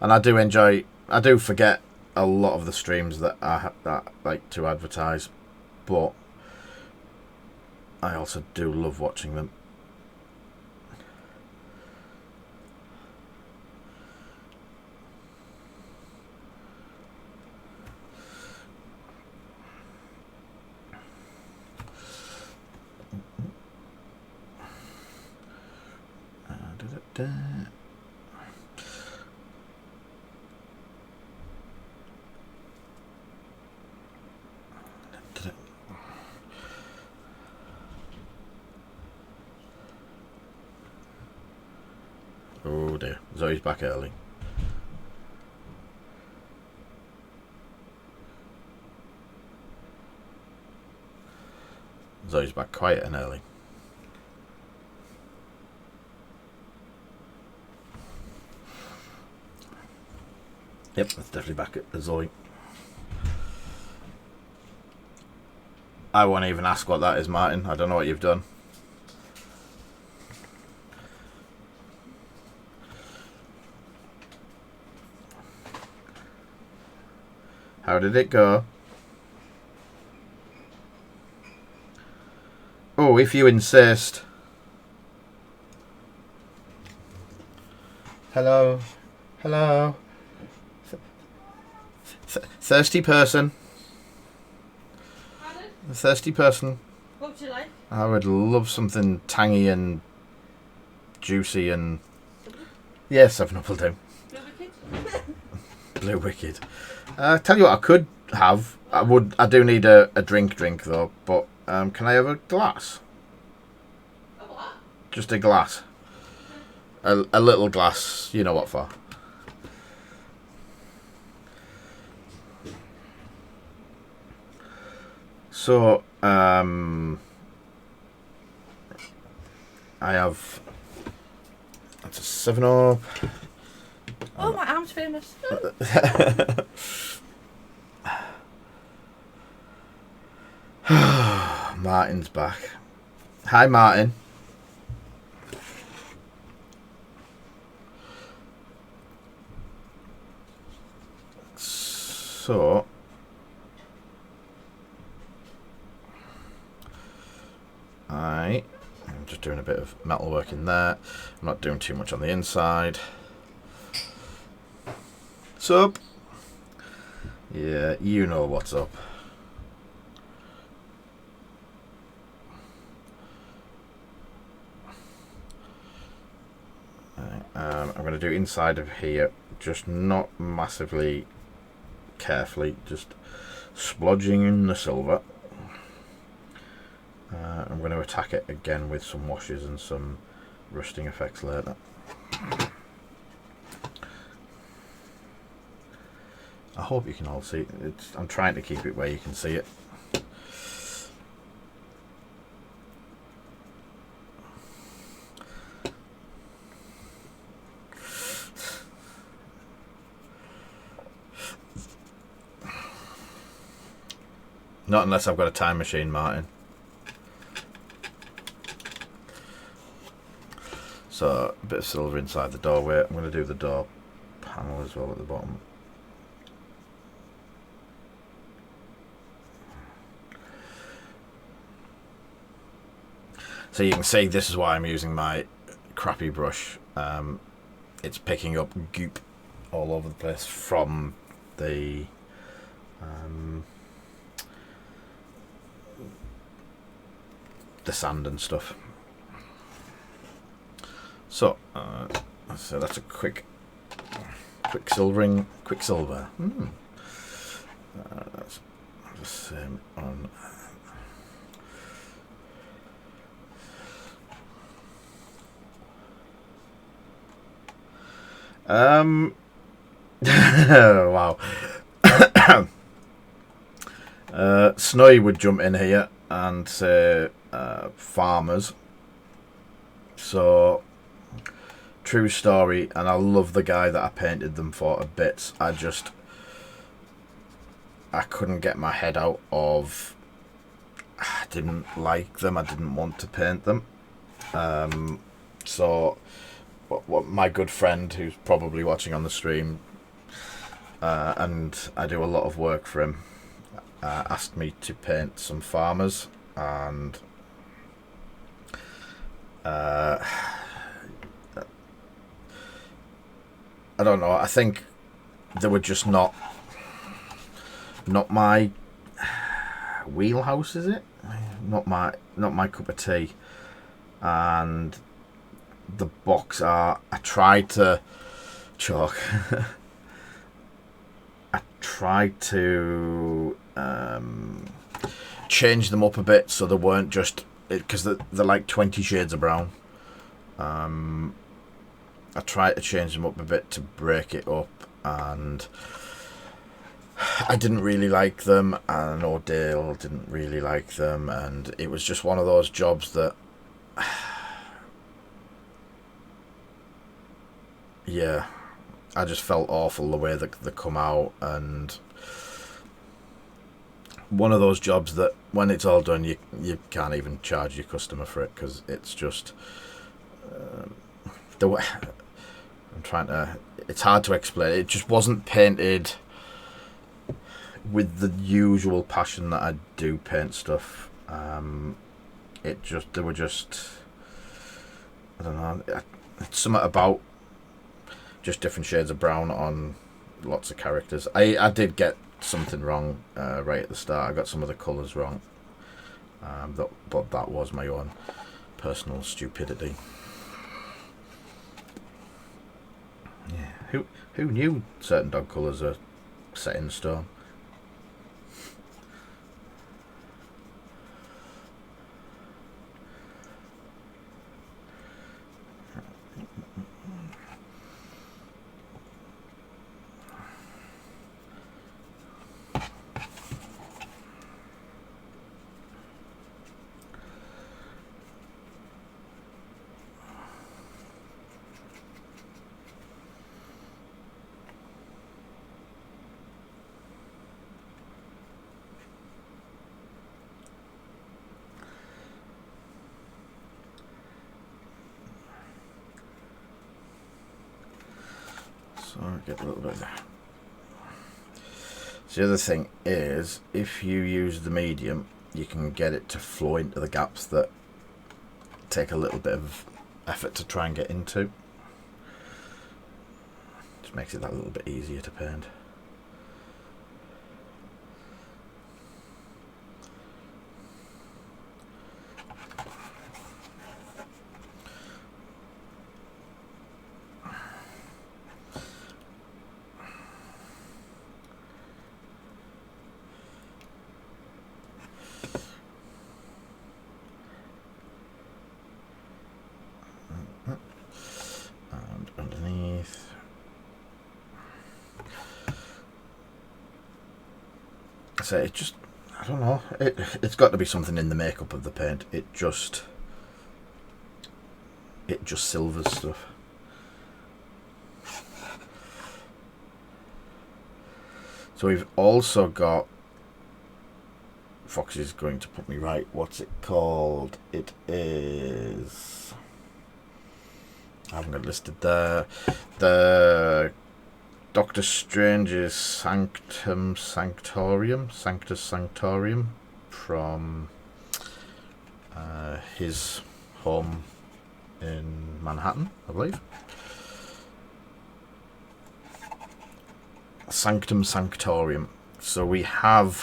and I do enjoy. I do forget a lot of the streams that I like to advertise, but I also do love watching them. Oh dear, Zoe's back early. Zoe's back quiet and early. Yep, that's definitely back at Zoe. I won't even ask what that is, Martin. I don't know what you've done. How did it go? Oh, if you insist. Hello. Hello. Thirsty person.
Pardon?
A thirsty person.
What would you like?
I would love something tangy and juicy and... Yeah, 7-Up will do.
Blue Wicked?
Blue Wicked. Tell you what I could have. I do need a drink though, but can I have a glass?
A what?
Just a glass. A little glass, you know what for. So, I have... That's a 7-Up.
Oh, my arm's famous.
Martin's back. Hi, Martin. So... I'm just doing a bit of metalwork in there. I'm not doing too much on the inside. Sup? Yeah, you know what's up. I'm going to do inside of here, just not massively carefully, just splodging in the silver. I'm going to attack it again with some washes and some rusting effects later. I hope you can all see it. I'm trying to keep it where you can see it. Not unless I've got a time machine, Martin. So, a bit of silver inside the doorway. I'm going to do the door panel as well at the bottom. So you can see this is why I'm using my crappy brush. It's picking up goop all over the place from the sand and stuff. So that's a quick silver. That's the same on. Wow. Snowy would jump in here and say farmers. So, true story, and I love the guy that I painted them for a bit. I couldn't get my head out of... I didn't like them. I didn't want to paint them. So, what my good friend, who's probably watching on the stream, and I do a lot of work for him, asked me to paint some farmers, and I don't know. I think they were just not my wheelhouse. Is it? Not my cup of tea. And the box art, I tried to chalk. I tried to change them up a bit so they weren't just, because they're like 20 shades of brown. I tried to change them up a bit to break it up, and I didn't really like them, and O'Dale didn't really like them, and it was just one of those jobs that, yeah, I just felt awful the way that they come out, and one of those jobs that when it's all done, you can't even charge your customer for it, because it's just the way it's hard to explain. It just wasn't painted with the usual passion that I do paint stuff. They were just, I don't know, it's something about just different shades of brown on lots of characters. I did get something wrong right at the start. I got some of the colours wrong, but that was my own personal stupidity. Yeah, who knew certain dog colours are set in stone? So get a little bit there. So the other thing is, if you use the medium, you can get it to flow into the gaps that take a little bit of effort to try and get into. Just makes it that little bit easier to paint. And underneath. So it just, I don't know, it's got to be something in the makeup of the paint. It just silvers stuff. So we've also got, Fox is going to put me right, what's it called? It is, I haven't got it listed there, the Doctor Strange's Sanctus Sanctorium from his home in Manhattan, I believe. Sanctum Sanctorium. So we have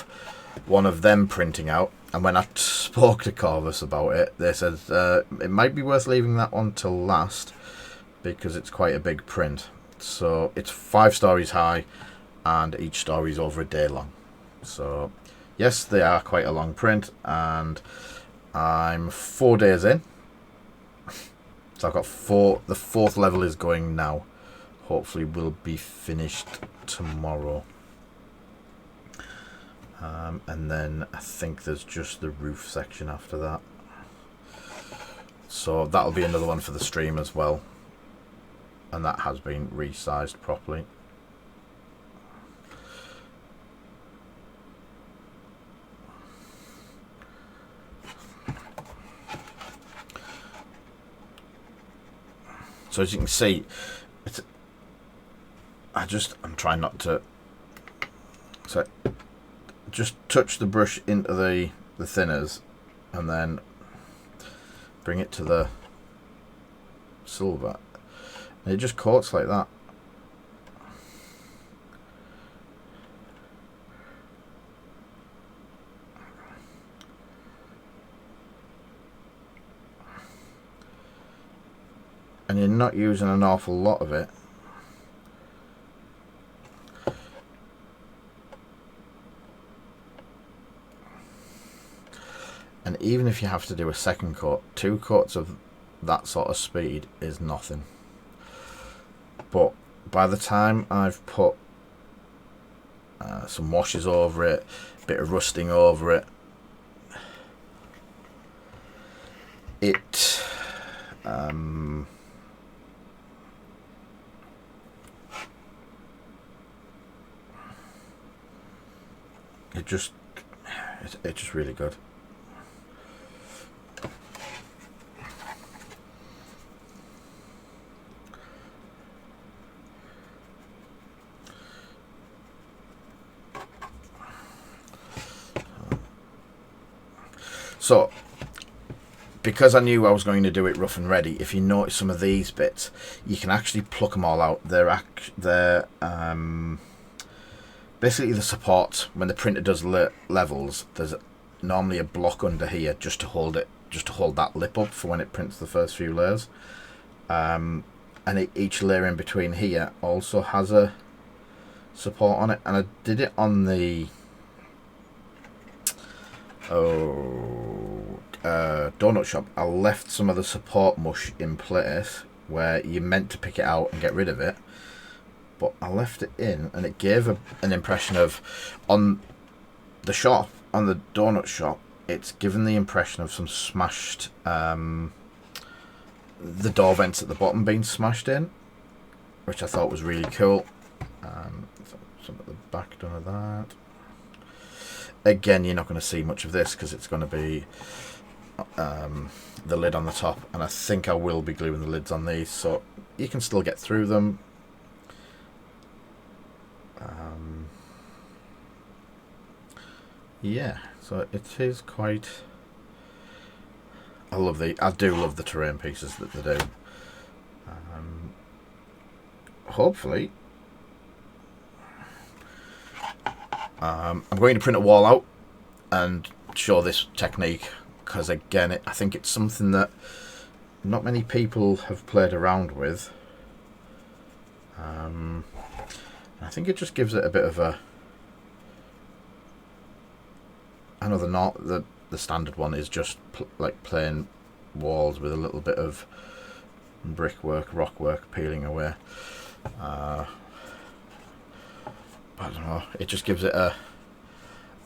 one of them printing out, and when I spoke to Corvus about it, they said it might be worth leaving that one till last because it's quite a big print. So it's 5 stories high, and each story is over a day long. So yes, they are quite a long print, and I'm 4 days in. So I've got 4. The 4th level is going now. Hopefully we'll be finished tomorrow. And then I think there's just the roof section after that. So that'll be another one for the stream as well, and that has been resized properly. So as you can see, I'm trying not to, so just touch the brush into the thinners and then bring it to the silver, and it just coats like that. And you're not using an awful lot of it. And even if you have to do a second coat, 2 coats of that sort of speed is nothing. But by the time I've put some washes over it, a bit of rusting over it, it it's just really good. So because I knew I was going to do it rough and ready, if you notice some of these bits, you can actually pluck them all out. They're basically the support. When the printer does levels, there's normally a block under here just to hold that lip up for when it prints the first few layers. And each layer in between here also has a support on it. And I did it on the donut shop. I left some of the support mush in place where you're meant to pick it out and get rid of it, but I left it in, and it gave an impression of, on the donut shop, it's given the impression of some smashed, the door vents at the bottom being smashed in, which I thought was really cool. Some at the back done of that. Again, you're not going to see much of this because it's going to be the lid on the top, and I think I will be gluing the lids on these, so you can still get through them. Yeah, so it is quite. I do love the terrain pieces that they do. Hopefully, I'm going to print a wall out and show this technique, because again, I think it's something that not many people have played around with. I think it just gives it a bit of a. I know the standard one is just like plain walls with a little bit of brickwork, rockwork peeling away. I don't know. It just gives it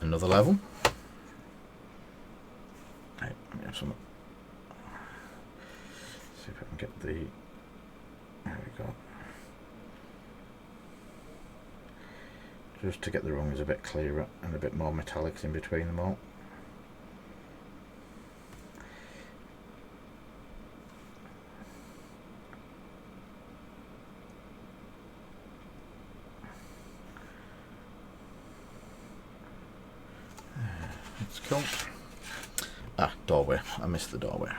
another level. Right, let me have some. See if I can get the. There we go. Just to get the rungs a bit clearer and a bit more metallics in between them all. That's cool. Doorway. I missed the doorway.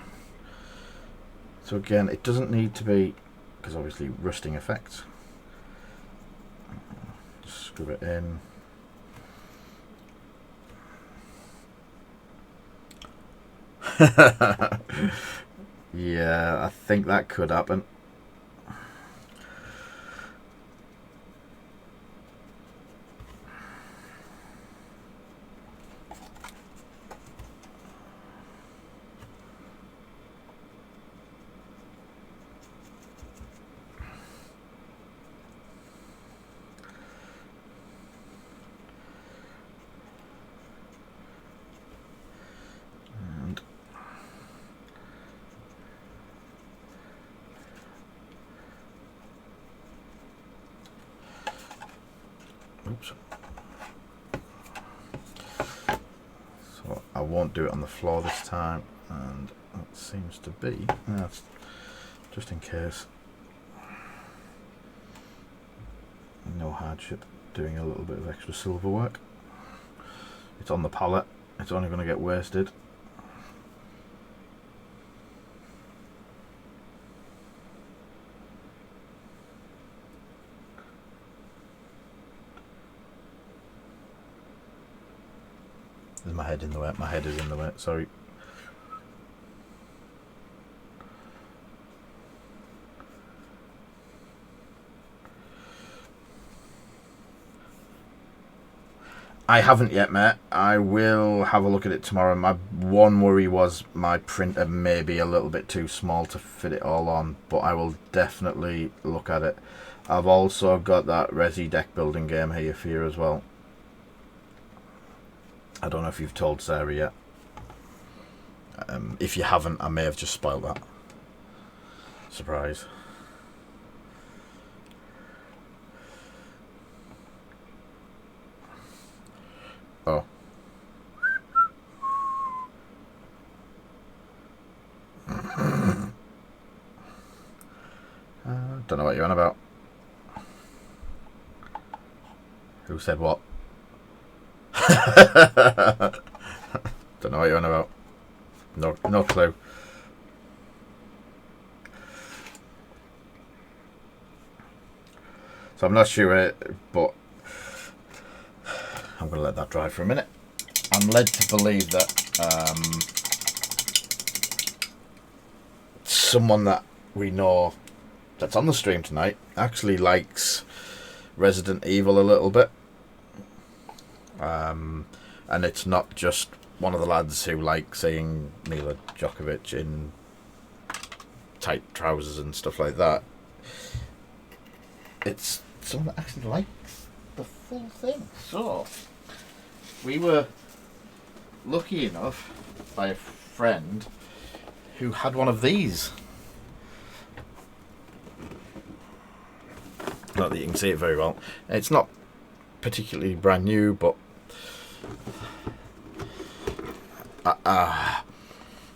So again, it doesn't need to be, because obviously rusting effects. Screw it in. Yeah, I think that could happen. won't do it on the floor this time, and that seems to be, that's just in case. No hardship doing a little bit of extra silver work. It's on the pallet, it's only going to get wasted. Is my head in the way? My head is in the way, sorry. I haven't yet, mate. I will have a look at it tomorrow. My one worry was my printer may be a little bit too small to fit it all on, but I will definitely look at it. I've also got that Resi deck building game here for you as well. I don't know if you've told Sarah yet. If you haven't, I may have just spoiled that. Surprise. Oh. Don't know what you're on about. Who said what? Don't know what you're on about. No clue. So I'm not sure, but I'm going to let that dry for a minute. I'm led to believe that someone that we know that's on the stream tonight actually likes Resident Evil a little bit. And it's not just one of the lads who like seeing Mila Djokovic in tight trousers and stuff like that. It's someone that actually likes the full thing. So we were lucky enough by a friend who had one of these. Not that you can see it very well. It's not particularly brand new, but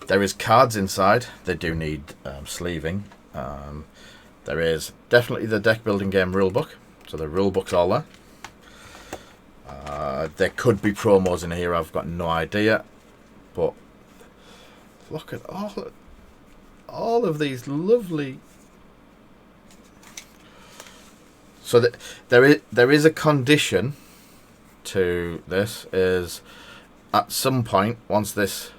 there is cards inside. They do need sleeving. There is definitely the deck building game rulebook, so the rulebook's all there. There could be promos in here, I've got no idea, but look at all of these lovely. So there is a condition to this, is at some point once this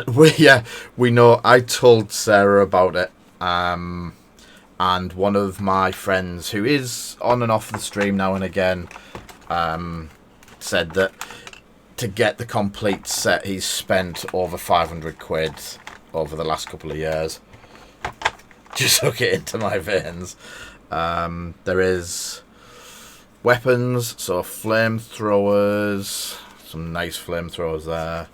we know. I told Sarah about it, and one of my friends who is on and off the stream now and again said that to get the complete set he's spent over 500 quid over the last couple of years. Just hook it into my veins. There is weapons, so flamethrowers, some nice flamethrowers there.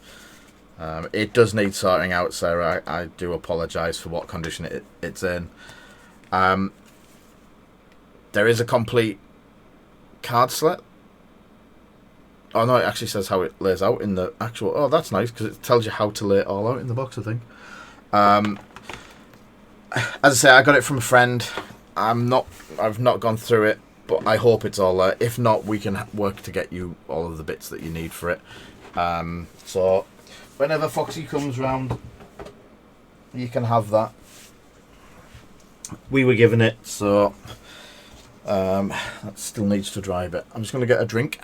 It does need sorting out, Sarah. I do apologise for what condition it's in. There is a complete card set. Oh no, it actually says how it lays out in the actual. Oh, that's nice because it tells you how to lay it all out in the box, I think. As I say, I got it from a friend. I've not gone through it, but I hope it's all there. If not, we can work to get you all of the bits that you need for it. So whenever Foxy comes round, you can have that. We were given it, so that still needs to dry a bit. I'm just going to get a drink.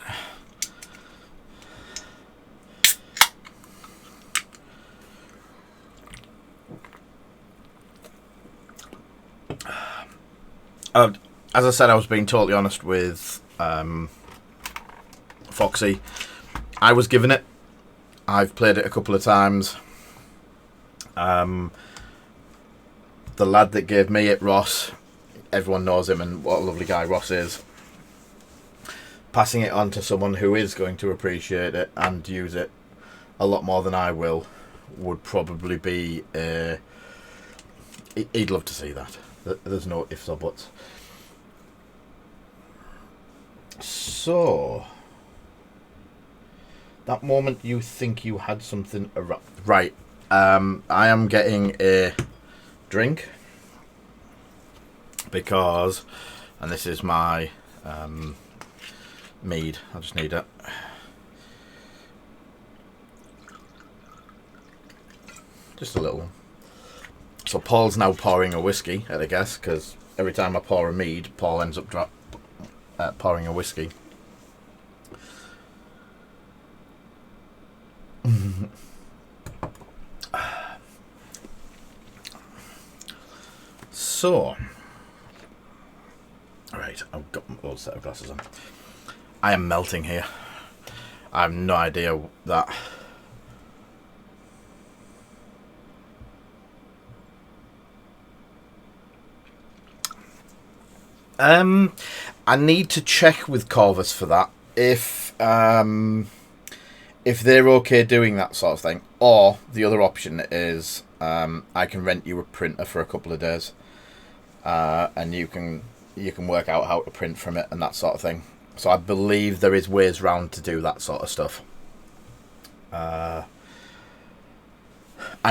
As I said, I was being totally honest with Foxy. I was given it. I've played it a couple of times. The lad that gave me it, Ross, everyone knows him and what a lovely guy Ross is. Passing it on to someone who is going to appreciate it and use it a lot more than I will would probably be... he'd love to see that. There's no ifs or buts. So, that moment you think you had something right. I am getting a drink because, and this is my mead. I just need it. Just a little one. So Paul's now pouring a whiskey, I guess, because every time I pour a mead, Paul ends up pouring a whiskey. So, right, I've got my old set of glasses on. I am melting here. I have no idea that. I need to check with Corvus for that. If they're okay doing that sort of thing, or the other option is I can rent you a printer for a couple of days, and you can work out how to print from it and that sort of thing. So I believe there is ways round to do that sort of stuff. I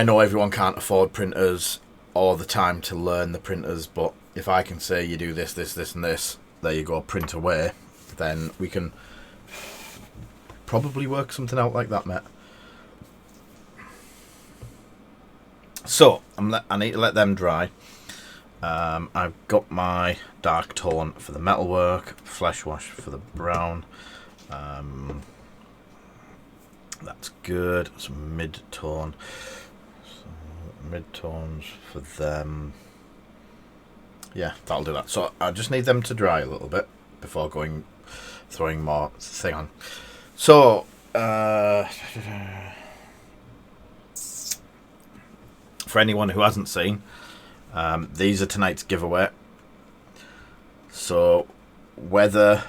know everyone can't afford printers or the time to learn the printers, but if I can say you do this, this, this, and this, there you go, print away, then we can probably work something out like that, mate. So I need to let them dry. I've got my dark tone for the metalwork, flesh wash for the brown. That's good. Some mid tone. So mid tones for them. Yeah, that'll do that. So I just need them to dry a little bit before throwing more thing on. So for anyone who hasn't seen, these are tonight's giveaway. So whether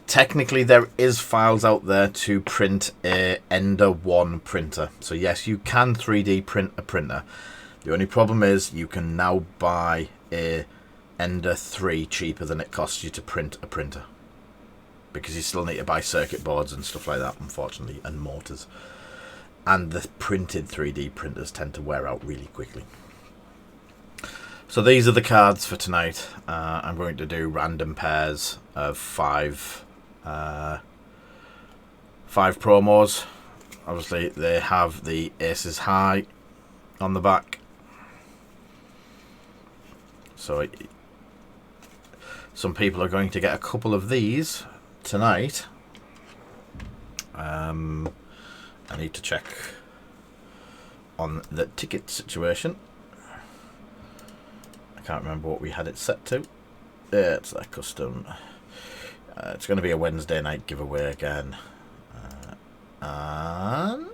technically there is files out there to print a Ender 1 printer. So yes, you can 3D print a printer. The only problem is you can now buy a Ender 3 cheaper than it costs you to print a printer, because you still need to buy circuit boards and stuff like that, unfortunately, and motors. And the printed 3D printers tend to wear out really quickly. So these are the cards for tonight. I'm going to do random pairs of five promos. Obviously, they have the Aces High on the back. So some people are going to get a couple of these tonight. I need to check on the ticket situation. I can't remember what we had it set to. Yeah, it's that custom. It's going to be a Wednesday night giveaway again. And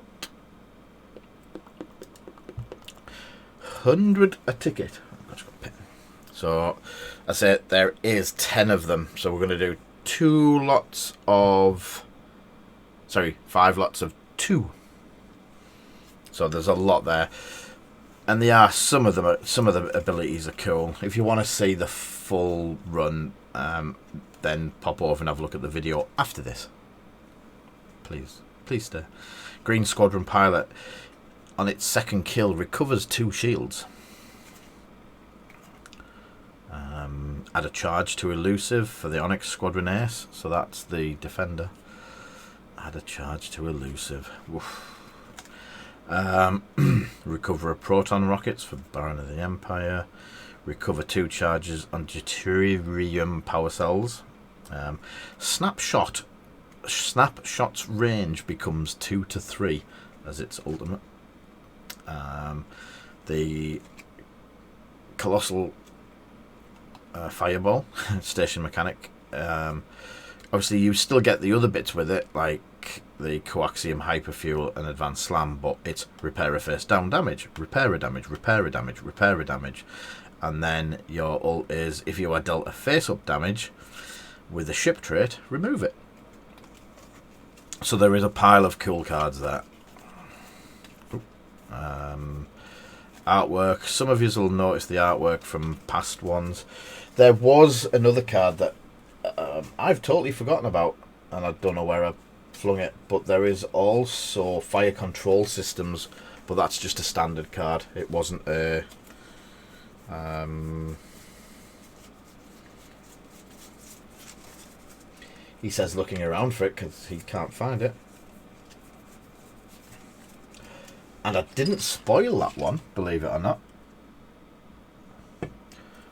100 a ticket. So I said there is 10 of them. So we're going to do 5 lots of 2. So there's a lot there, and some of the abilities are cool. If you want to see the full run, then pop over and have a look at the video after this. Please stay. Green Squadron pilot on its second kill recovers 2 shields. Add a charge to elusive for the Onyx Squadron Ace. So that's the defender. Add a charge to elusive. Recover a proton rockets for Baron of the Empire. Recover 2 charges on deuterium power cells. Snapshot's range becomes 2 to 3 as its ultimate. The colossal fireball station mechanic. Obviously, you still get the other bits with it, like the coaxium hyperfuel and advanced slam, but it's repair a face down damage, repair a damage, repair a damage, repair a damage, and then your ult is, if you are dealt a face up damage with the ship trait, remove it. So there is a pile of cool cards there. Artwork. Some of you will notice the artwork from past ones. There was another card that I've totally forgotten about. and I don't know where I flung it. But there is also fire control systems, but that's just a standard card. It wasn't a he says looking around for it because he can't find it. And I didn't spoil that one, believe it or not.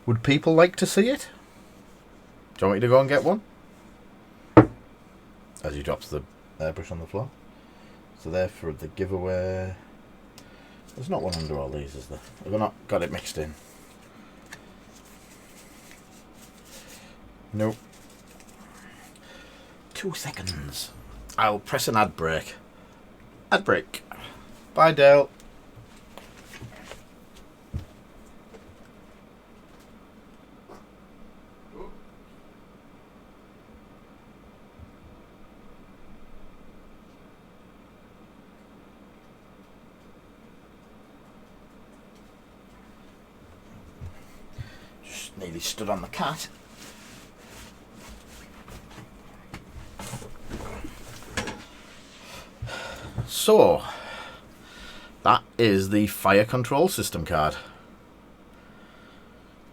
Would people like to see it? Do you want me to go and get one? As he drops the airbrush on the floor. So there for the giveaway. There's not one under all these, is there? Have I not got it mixed in? Nope. 2 seconds. I'll press an ad break. Ad break. Bye, Dale. Just nearly stood on the cat. So, that is the fire control system card.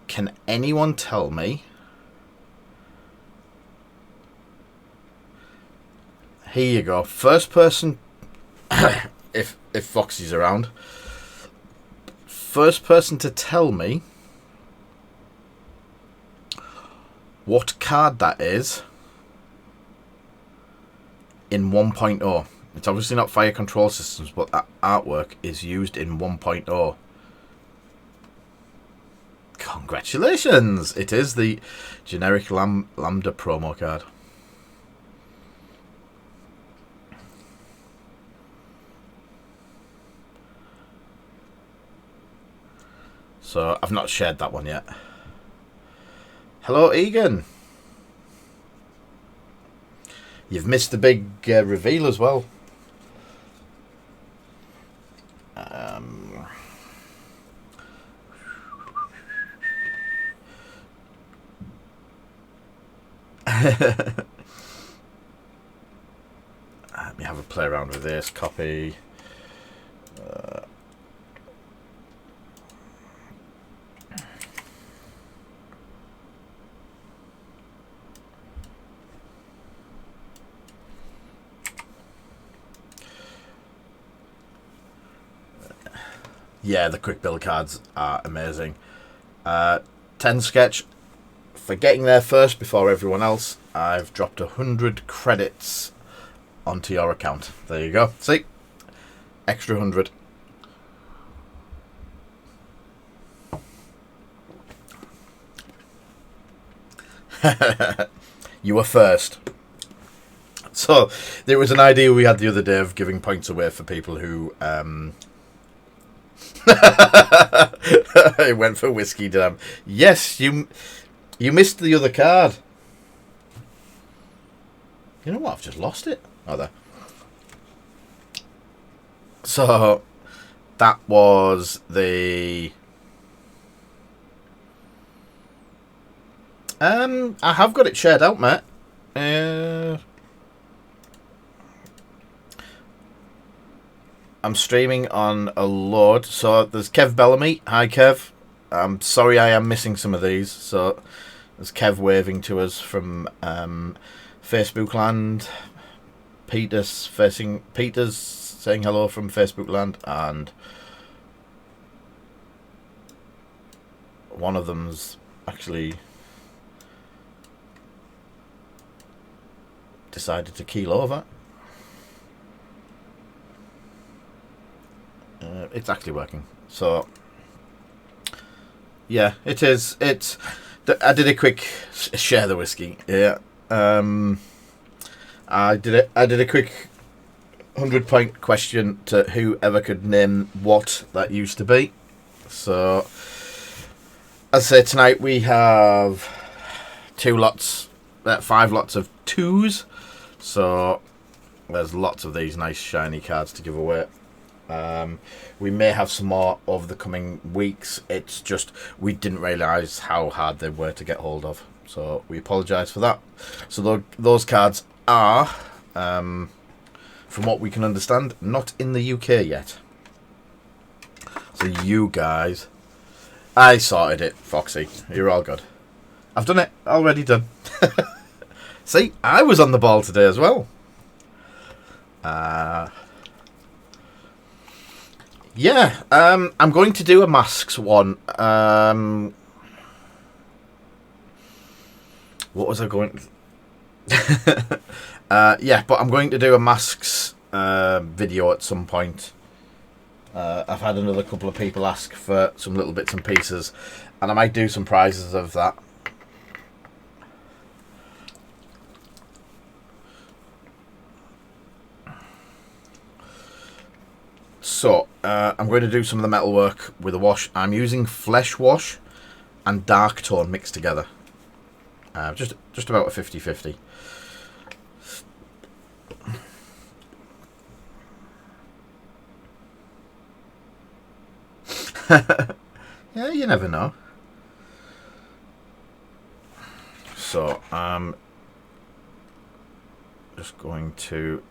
Can anyone tell me? Here you go. First person, if Foxy's around. First person to tell me what card that is in 1.0. It's obviously not fire control systems, but that artwork is used in 1.0. Congratulations! It is the generic Lambda promo card. So, I've not shared that one yet. Hello, Egan! You've missed the big reveal as well. Let me have a play around with this. Copy. Yeah, the quick build cards are amazing. 10 sketch. For getting there first before everyone else, I've dropped 100 credits onto your account. There you go. See? Extra 100. You were first. So, there was an idea we had the other day of giving points away for people who... I went for whiskey, damn. Yes, you missed the other card. You know what? I've just lost it. Oh, there. So, that was the... I have got it shared out, mate. I'm streaming on a load. So there's Kev Bellamy. Hi, Kev. I'm sorry I am missing some of these. So there's Kev waving to us from Facebook land. Peter's saying hello from Facebook land, and one of them's actually decided to keel over. It's actually working. So yeah, it is. I did a quick share the whiskey. Yeah. I did a quick 100-point question to whoever could name what that used to be. So, as I say, tonight we have 5 lots of 2s. So there's lots of these nice shiny cards to give away. We may have some more over the coming weeks. It's just we didn't realise how hard they were to get hold of. So we apologise for that. So those cards are, from what we can understand, not in the UK yet. So you guys, I sorted it, Foxy. You're all good. I've done it. Already done. See, I was on the ball today as well. Yeah, I'm going to do a masks one. What was I going to... yeah, but I'm going to do a masks video at some point. I've had another couple of people ask for some little bits and pieces, and I might do some prizes of that. So, I'm going to do some of the metalwork with a wash. I'm using flesh wash and dark tone mixed together. Just about a 50-50. Yeah, you never know. So, I'm just going to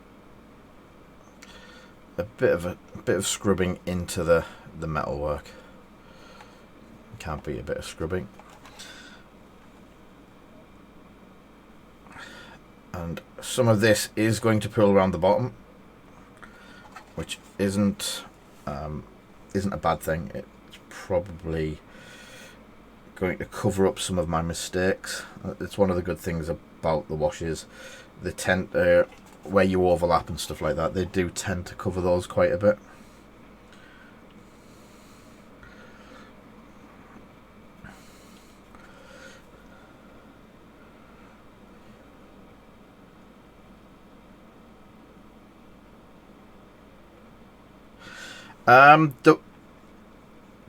a bit of scrubbing into the metalwork. Can't beat a bit of scrubbing. And some of this is going to pull around the bottom, which isn't a bad thing. It's probably going to cover up some of my mistakes. It's one of the good things about the washes. They tend to, where you overlap and stuff like that, they do tend to cover those quite a bit.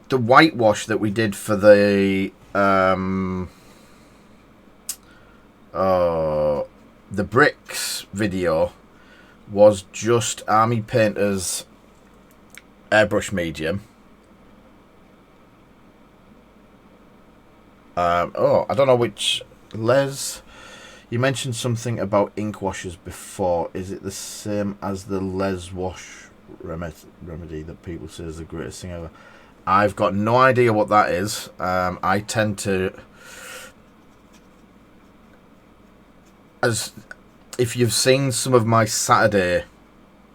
The whitewash that we did for the bricks video was just Army Painter's Airbrush Medium. I don't know which. Les, you mentioned something about ink washes before. Is it the same as the Les wash remedy that people say is the greatest thing ever? I've got no idea what that is. I tend to, as if you've seen some of my Saturday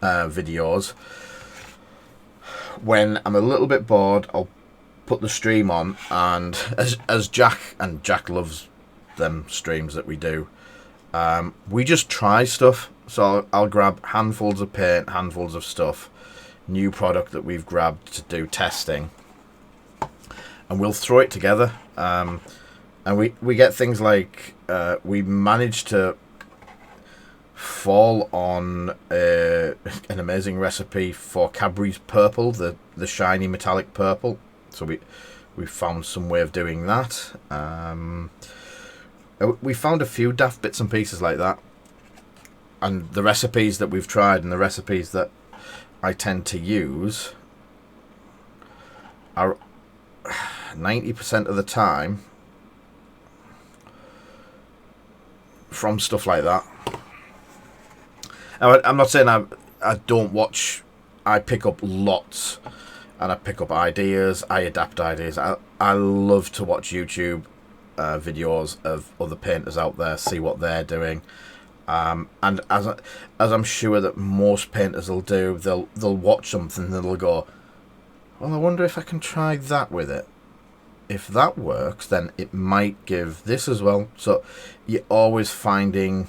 videos, when I'm a little bit bored, I'll put the stream on, and as Jack loves them streams that we do, we just try stuff. So I'll grab handfuls of paint, handfuls of stuff, new product that we've grabbed to do testing, and we'll throw it together. And we get things like we managed to fall on an amazing recipe for Cadbury's purple, the shiny metallic purple. So we found some way of doing that. We found a few daft bits and pieces like that, and the recipes that we've tried and the recipes that I tend to use are 90% of the time from stuff like that. Now, I'm not saying I don't watch. I pick up lots, and I pick up ideas. I adapt ideas. I love to watch YouTube videos of other painters out there, see what they're doing. And as I'm sure that most painters will do, they'll watch something and they'll go, well, I wonder if I can try that with it. If that works, then it might give this as well. So you're always finding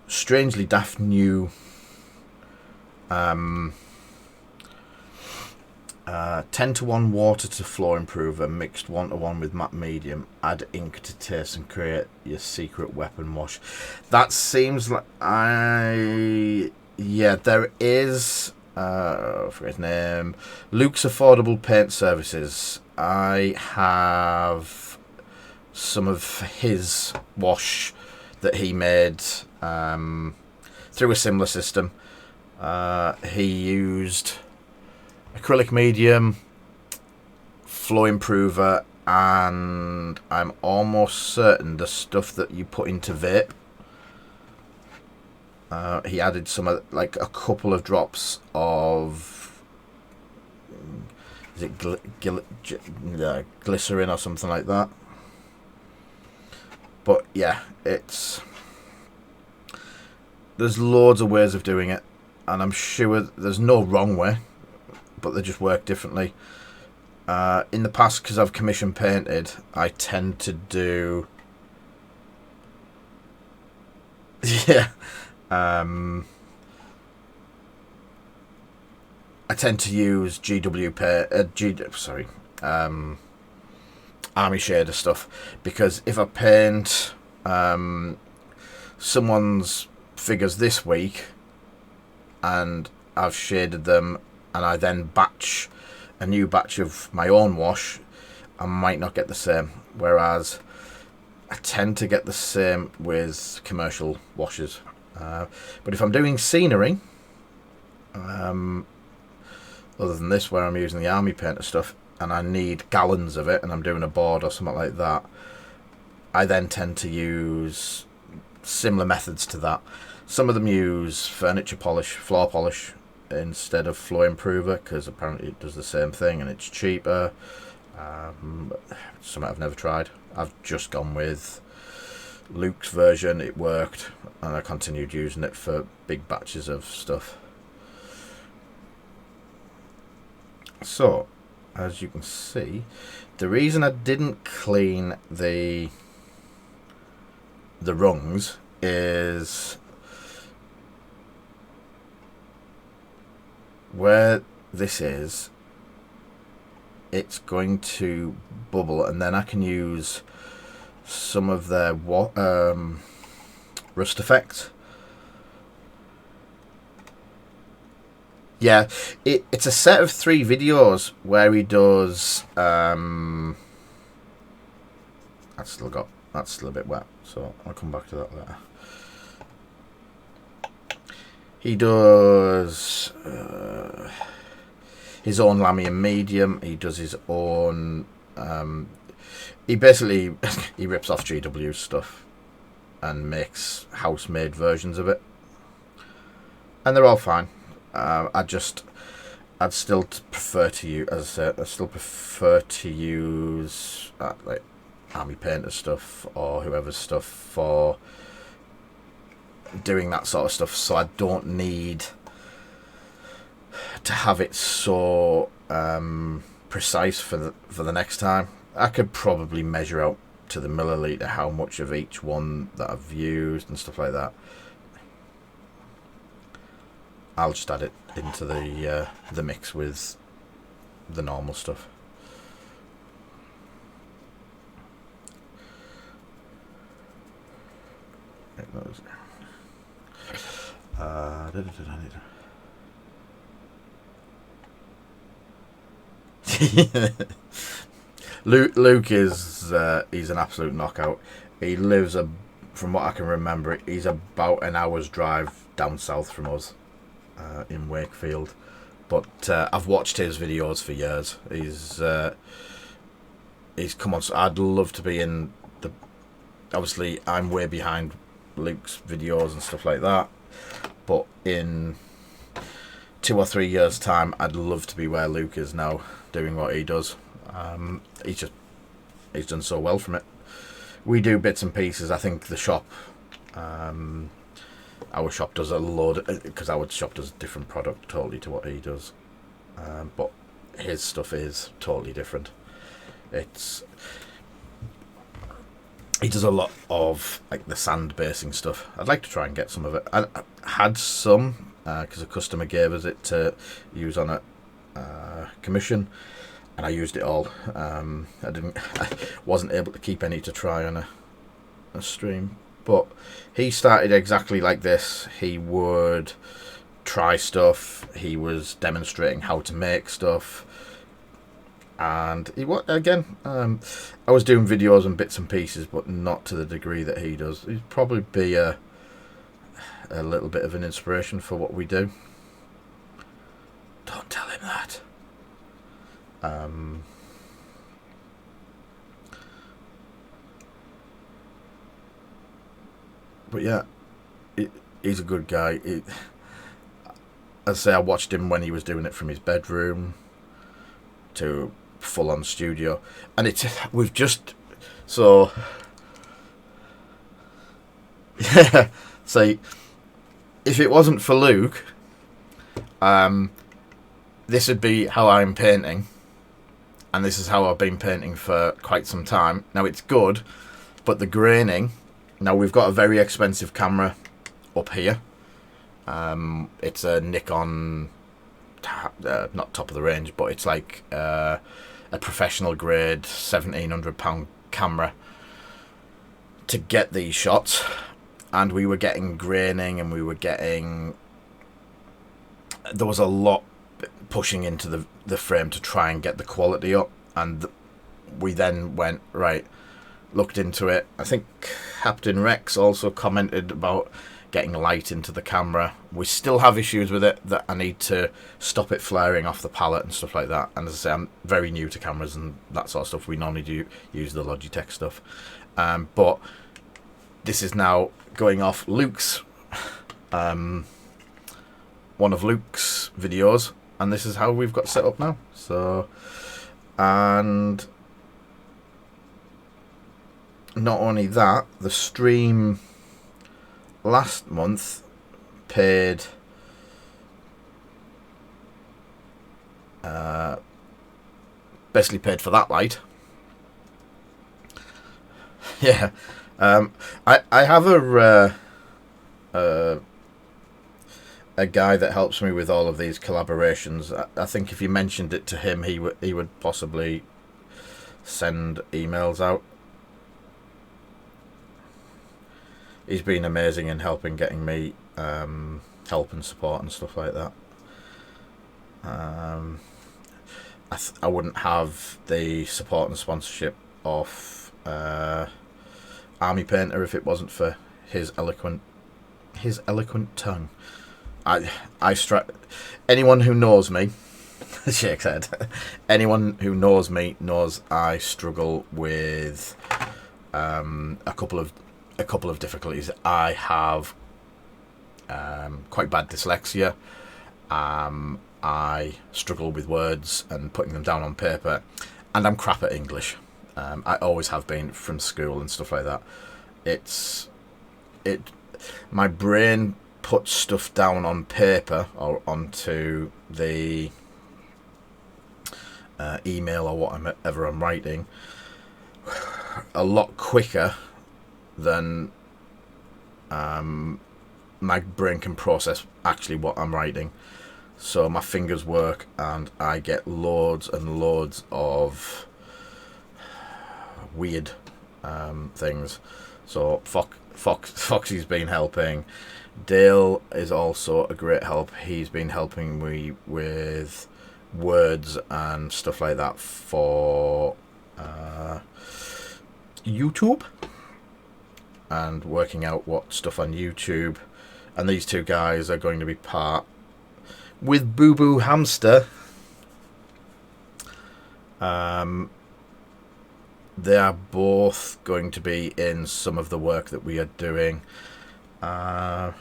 strangely daft new 10:1 water to floor improver mixed 1:1 with matte medium, add ink to taste and create your secret weapon wash. That seems like there is for his name, Luke's Affordable Paint Services. I have some of his wash that he made through a similar system. He used acrylic medium, flow improver, and I'm almost certain the stuff that you put into vape. He added like a couple of drops of, is it glycerin or something like that. But yeah, there's loads of ways of doing it, and I'm sure there's no wrong way, but they just work differently. In the past, because I've commission painted, I tend to do yeah. I tend to use Army Shader stuff, because if I paint someone's figures this week and I've shaded them, and I then batch a new batch of my own wash, I might not get the same. Whereas I tend to get the same with commercial washes. But if I'm doing scenery, other than this where I'm using the army painter stuff and I need gallons of it and I'm doing a board or something like that, I then tend to use similar methods to that. Some of them use furniture polish, floor polish, instead of flow improver, because apparently it does the same thing and it's cheaper. Something I've never tried. I've just gone with Luke's version. It worked, and I continued using it for big batches of stuff. So, as you can see, the reason I didn't clean the rungs is where this is, it's going to bubble, and then I can use some of their rust effect. Yeah, it's a set of 3 videos where he does that's still a bit wet, so I'll come back to that later. He does his own Lamium medium. He does his own he basically he rips off GW stuff and makes house-made versions of it, and they're all fine. I'd still prefer to use, as I said, I still prefer to use like Army Painter stuff or whoever's stuff for doing that sort of stuff, so I don't need to have it so precise for the next time. I could probably measure out to the milliliter how much of each one that I've used and stuff like that. I'll just add it into the mix with the normal stuff. Luke is he's an absolute knockout. He lives from what I can remember, he's about an hour's drive down south from us, in Wakefield. But I've watched his videos for years. He's come on. So I'd love to be in the. Obviously, I'm way behind Luke's videos and stuff like that. But in 2 or 3 years' time, I'd love to be where Luke is now, doing what he does. He's done so well from it. We do bits and pieces. I think the shop, our shop does a load, because our shop does a different product totally to what he does. But his stuff is totally different. He does a lot of like the sand basing stuff. I'd like to try and get some of it. I had some because a customer gave us it to use on a commission, and I used it all. I wasn't able to keep any to try on a stream. But he started exactly like this. He would try stuff. He was demonstrating how to make stuff. And I was doing videos and bits and pieces, but not to the degree that he does. He'd probably be a little bit of an inspiration for what we do. Don't tell him that. But yeah, he's a good guy. I say I watched him when he was doing it from his bedroom to full on studio, and we've just so yeah. So if it wasn't for Luke, this would be how I'm painting, and this is how I've been painting for quite some time. Now it's good, but the graining. Now we've got a very expensive camera up here. It's a Nikon, not top of the range, but it's like a professional grade £1,700 camera to get these shots, and we were getting graining, and there was a lot pushing into the frame to try and get the quality up, and we then went right, looked into it. I think Captain Rex also commented about getting light into the camera. We still have issues with it that I need to stop it flaring off the palette and stuff like that. And as I say, I'm very new to cameras and that sort of stuff. We normally do use the Logitech stuff, but this is now going off Luke's one of Luke's videos, and this is how we've got set up now. So, and not only that, the stream last month paid basically paid for that light. Yeah. I have a guy that helps me with all of these collaborations. I think if you mentioned it to him, he would possibly send emails out. He's been amazing in getting me help and support and stuff like that. I wouldn't have the support and sponsorship of Army Painter if it wasn't for his eloquent tongue. Anyone who knows me, shakes head. Anyone who knows me knows I struggle with a couple of difficulties. I have quite bad dyslexia. I struggle with words and putting them down on paper, and I'm crap at English. I always have been from school and stuff like that. My brain puts stuff down on paper or onto the email or whatever I'm writing a lot quicker than my brain can process actually what I'm writing. So my fingers work, and I get loads and loads of weird things. So Foxy's been helping. Dale is also a great help. He's been helping me with words and stuff like that for YouTube, and working out what stuff on YouTube. And these two guys are going to be part with Boo Boo Hamster. They are both going to be in some of the work that we are doing. I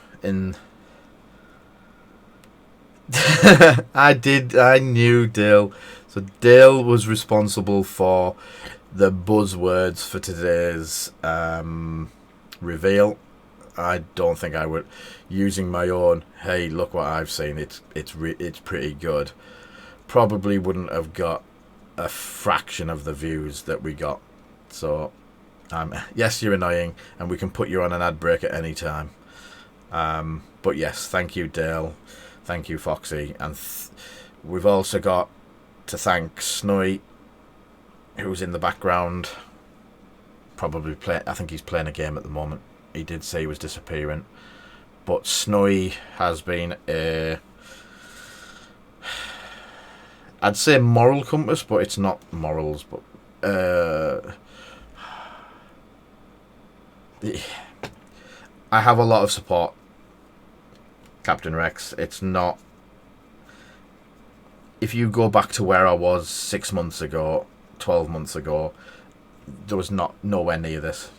knew Dale. So Dale was responsible for the buzzwords for today's reveal. I don't think I would, using my own, hey, look what I've seen, it's pretty good, probably wouldn't have got a fraction of the views that we got. So yes, you're annoying, and we can put you on an ad break at any time. But yes, thank you, Dale. Thank you, Foxy. And we've also got to thank Snowy, who's in the background. Probably I think he's playing a game at the moment. He did say he was disappearing. But Snowy has been I'd say moral compass, but it's not morals. But I have a lot of support, Captain Rex. It's not... If you go back to where I was 6 months ago, 12 months ago, there was nowhere near this.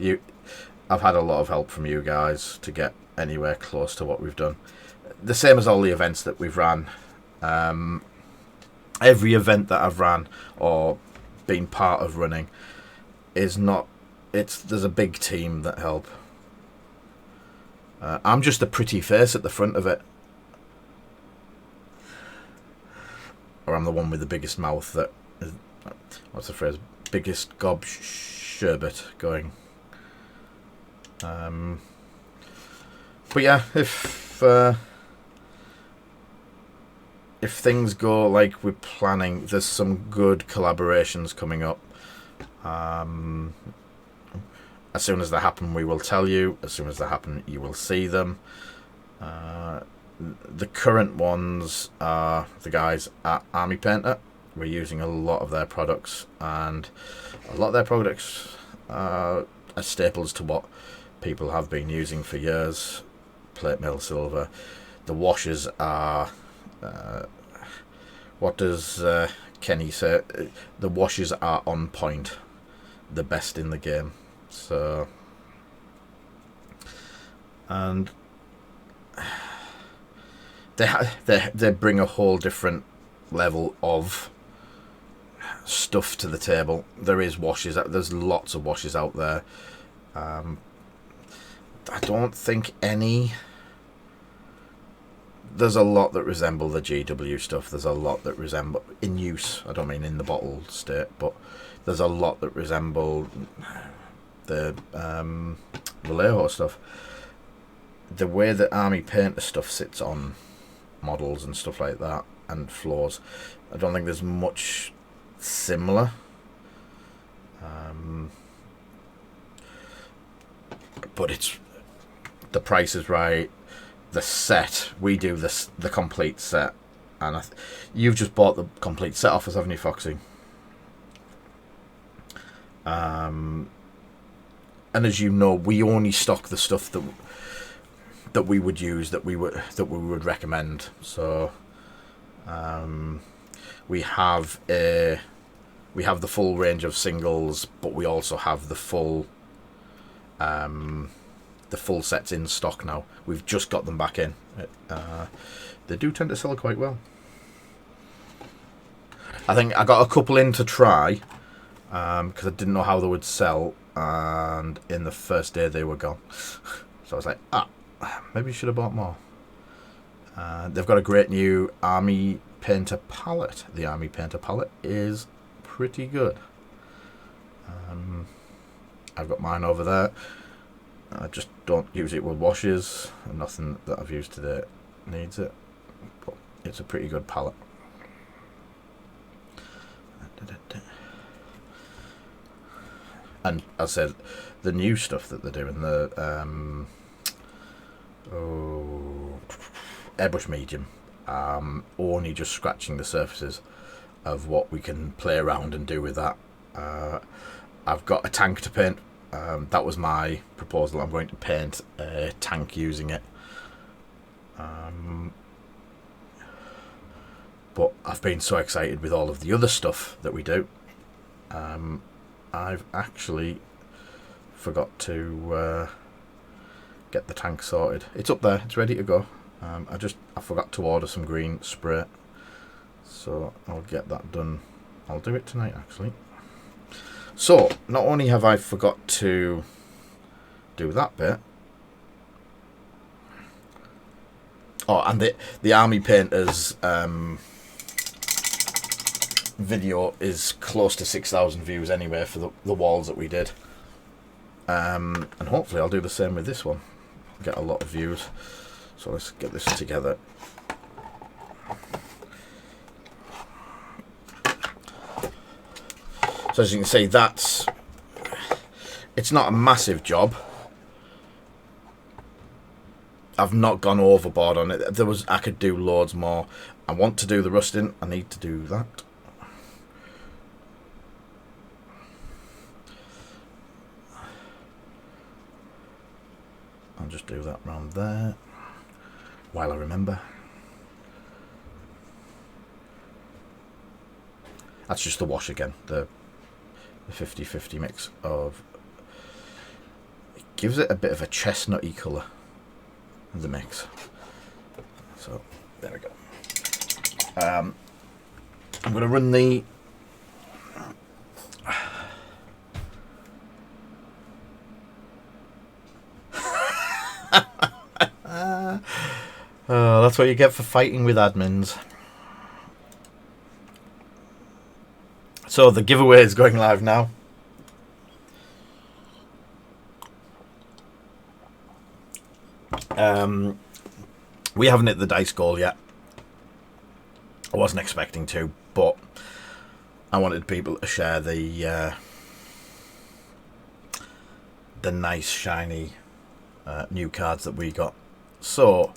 I've had a lot of help from you guys to get anywhere close to what we've done. The same as all the events that we've ran. Every event that I've ran or been part of running is not. There's a big team that help. I'm just a pretty face at the front of it, or I'm the one with the biggest mouth that. What's the phrase? Biggest gob sherbet going. But yeah, if things go like we're planning, there's some good collaborations coming up. As soon as they happen, we will tell you. As soon as they happen, you will see them. The current ones are the guys at Army Painter. We're using a lot of their products, and a lot of their products are staples to what people have been using for years. Plate mill silver. The washes are what does Kenny say? The washes are on point, the best in the game. So, and they bring a whole different level of stuff to the table. There is washes. There's lots of washes out there. I don't think any. There's a lot that resemble the GW stuff. There's a lot that resemble in use. I don't mean in the bottle state, but there's a lot that resemble the Vallejo stuff. The way that Army Painter stuff sits on models and stuff like that and floors, I don't think there's much similar. But it's the price is right. The set, we do this the complete set, and you've just bought the complete set off us, haven't you, Foxy? And as you know, we only stock the stuff that we would use, that we would recommend. So we have the full range of singles, but we also have the full sets in stock now. We've just got them back in. They do tend to sell quite well. I think I got a couple in to try because I didn't know how they would sell, and in the first day they were gone. So I was like, maybe you should have bought more. They've got a great new Army Painter palette. The Army Painter palette is pretty good. I've got mine over there. I just don't use it with washes, and nothing that I've used today needs it, but it's a pretty good palette. And as I said, the new stuff that they're doing, the Airbrush Medium, only just scratching the surfaces of what we can play around and do with that. I've got a tank to paint. That was my proposal. I'm going to paint a tank using it. But I've been so excited with all of the other stuff that we do. I've actually forgot to get the tank sorted. It's up there. It's ready to go. I forgot to order some green spray. So I'll get that done. I'll do it tonight, actually. So, not only have I forgot to do that bit. Oh, and the Army Painters video is close to 6,000 views anyway for the walls that we did. And hopefully I'll do the same with this one. Get a lot of views. So let's get this together. So as you can see, it's not a massive job. I've not gone overboard on it. I could do loads more. I want to do the rusting. I need to do that. I'll just do that round there while I remember. That's just the wash again. The 50-50 mix of gives it a bit of a chestnutty colour in the mix. So there we go. I'm going to run the oh, that's what you get for fighting with admins. So the giveaway is going live now. We haven't hit the dice goal yet. I wasn't expecting to, but I wanted people to share the nice shiny new cards that we got. So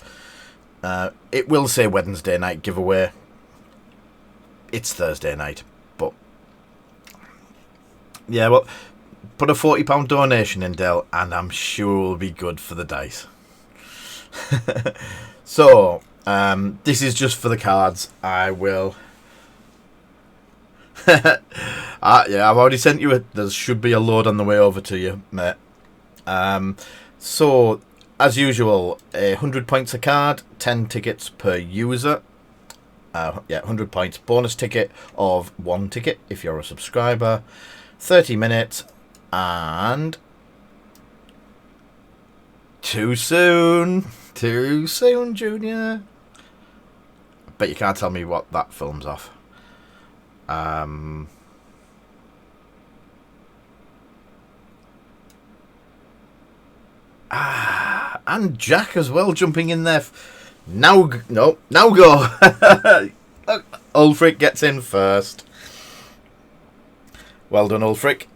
it will say Wednesday night giveaway. It's Thursday night, but yeah, well, put a £40 donation in, Dell, and I'm sure we'll be good for the dice. So this is just for the cards. I will yeah, I've already sent you there should be a load on the way over to you, mate. So as usual, 100 points a card, 10 tickets per user. Yeah, 100 points. Bonus ticket of 1 ticket if you're a subscriber. 30 minutes. And too soon, Junior. But you can't tell me what that film's off. And Jack as well jumping in there. Now go. Ulfric gets in first. Well done, Ulfric.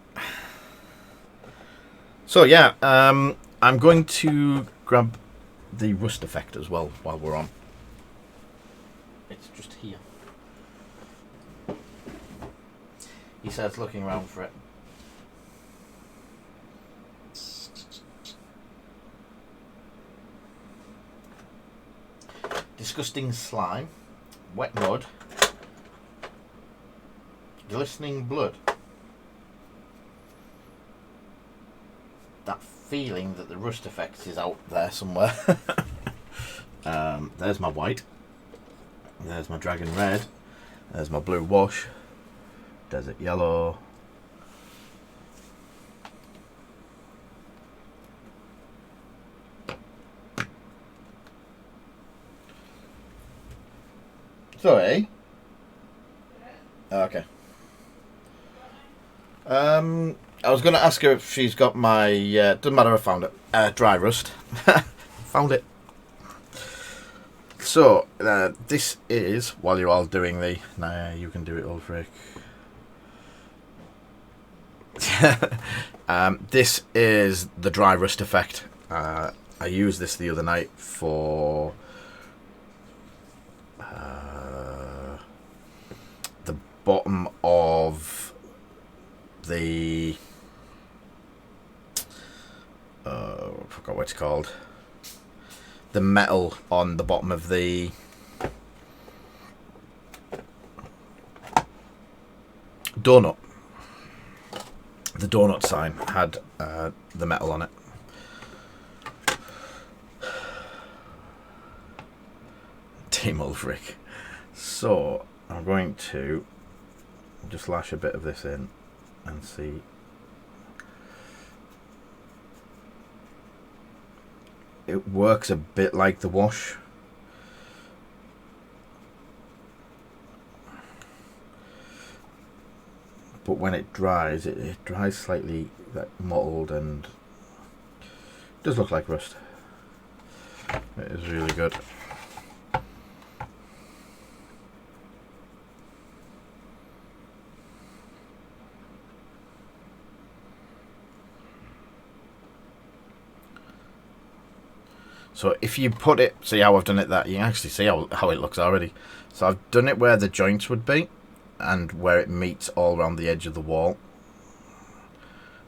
So yeah, I'm going to grab the rust effect as well while we're on. It's just here. He starts looking around for it. Disgusting slime, wet mud, glistening blood. That feeling that the rust effect is out there somewhere. There's my white. There's my dragon red. There's my blue wash. Desert yellow. Sorry. Okay. I was going to ask her if she's got my... doesn't matter, I found it. Dry rust. Found it. So, this is, while you're all doing the... Nah, you can do it, Ulfric. This is the dry rust effect. I used this the other night for... the bottom of the... I forgot what it's called. The metal on the bottom of the donut. The donut sign had the metal on it. Team Ulfric. So I'm going to just lash a bit of this in and see. It works a bit like the wash. But when it dries, it dries slightly like mottled and does look like rust. It is really good. So if you put it, see how I've done it that, you can actually see how it looks already. So I've done it where the joints would be and where it meets all around the edge of the wall.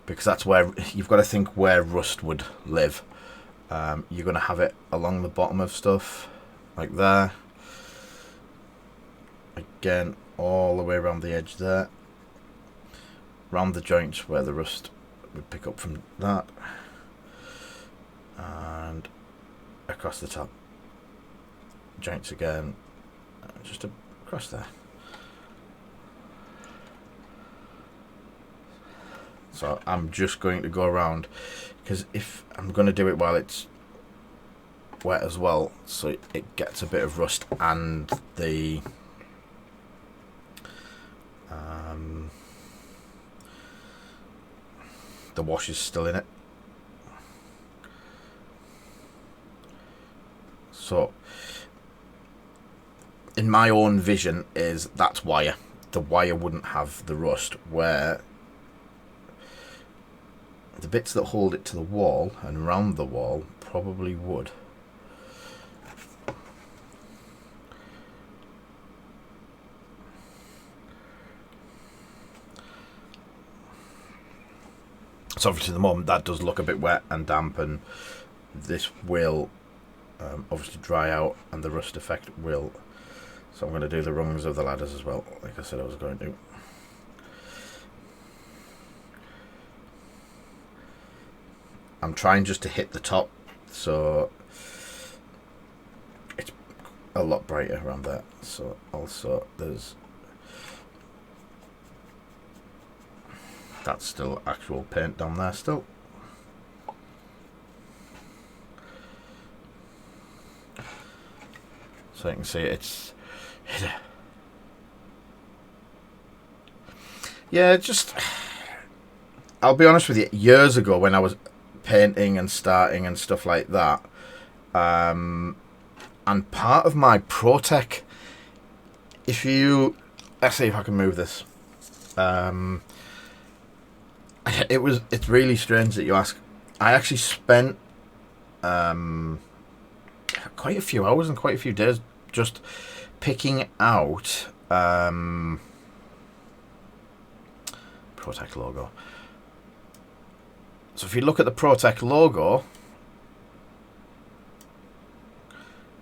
Because that's where, you've got to think where rust would live. You're going to have it along the bottom of stuff, like there. Again, all the way around the edge there. Around the joints where the rust would pick up from that. and across the top, joints again, just across there. So I'm just going to go around, because if I'm going to do it while it's wet as well, so it gets a bit of rust and the wash is still in it. So in my own vision is that's wire. The wire wouldn't have the rust, where the bits that hold it to the wall and around the wall probably would. So obviously at the moment that does look a bit wet and damp, and this will obviously dry out and the rust effect will. So I'm going to do the rungs of the ladders as well, like I said I was going to. I'm trying just to hit the top, so it's a lot brighter around there. So also there's, that's still actual paint down there still. So you can see it's, yeah, just, I'll be honest with you, years ago when I was painting and starting and stuff like that, and part of my Protec, if you, let's see if I can move this, it's really strange that you ask. I actually spent quite a few hours and quite a few days just picking out Protec logo. So if you look at the Protec logo,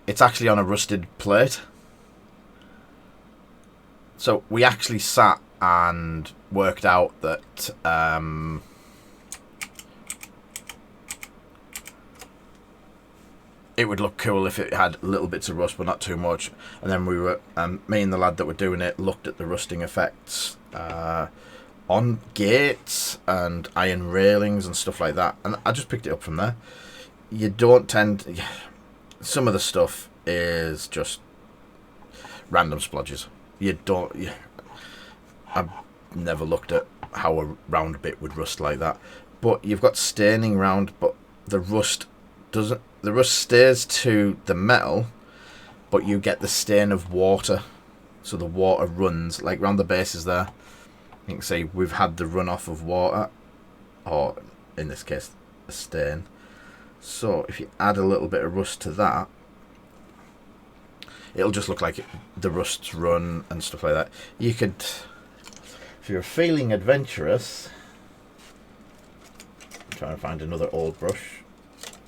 it's actually on a rusted plate. So we actually sat and worked out that it would look cool if it had little bits of rust but not too much. And then we were, me and the lad that were doing it looked at the rusting effects on gates and iron railings and stuff like that, and I just picked it up from there. You don't tend to, some of the stuff is just random splodges. You don't, I've never looked at how a round bit would rust like that, but you've got staining round, but the rust doesn't, the rust stays to the metal, but you get the stain of water, so the water runs like round the bases there. You can see we've had the runoff of water, or in this case a stain. So if you add a little bit of rust to that, it'll just look like the rust's run and stuff like that. You could, if you're feeling adventurous, I'm trying to find another old brush,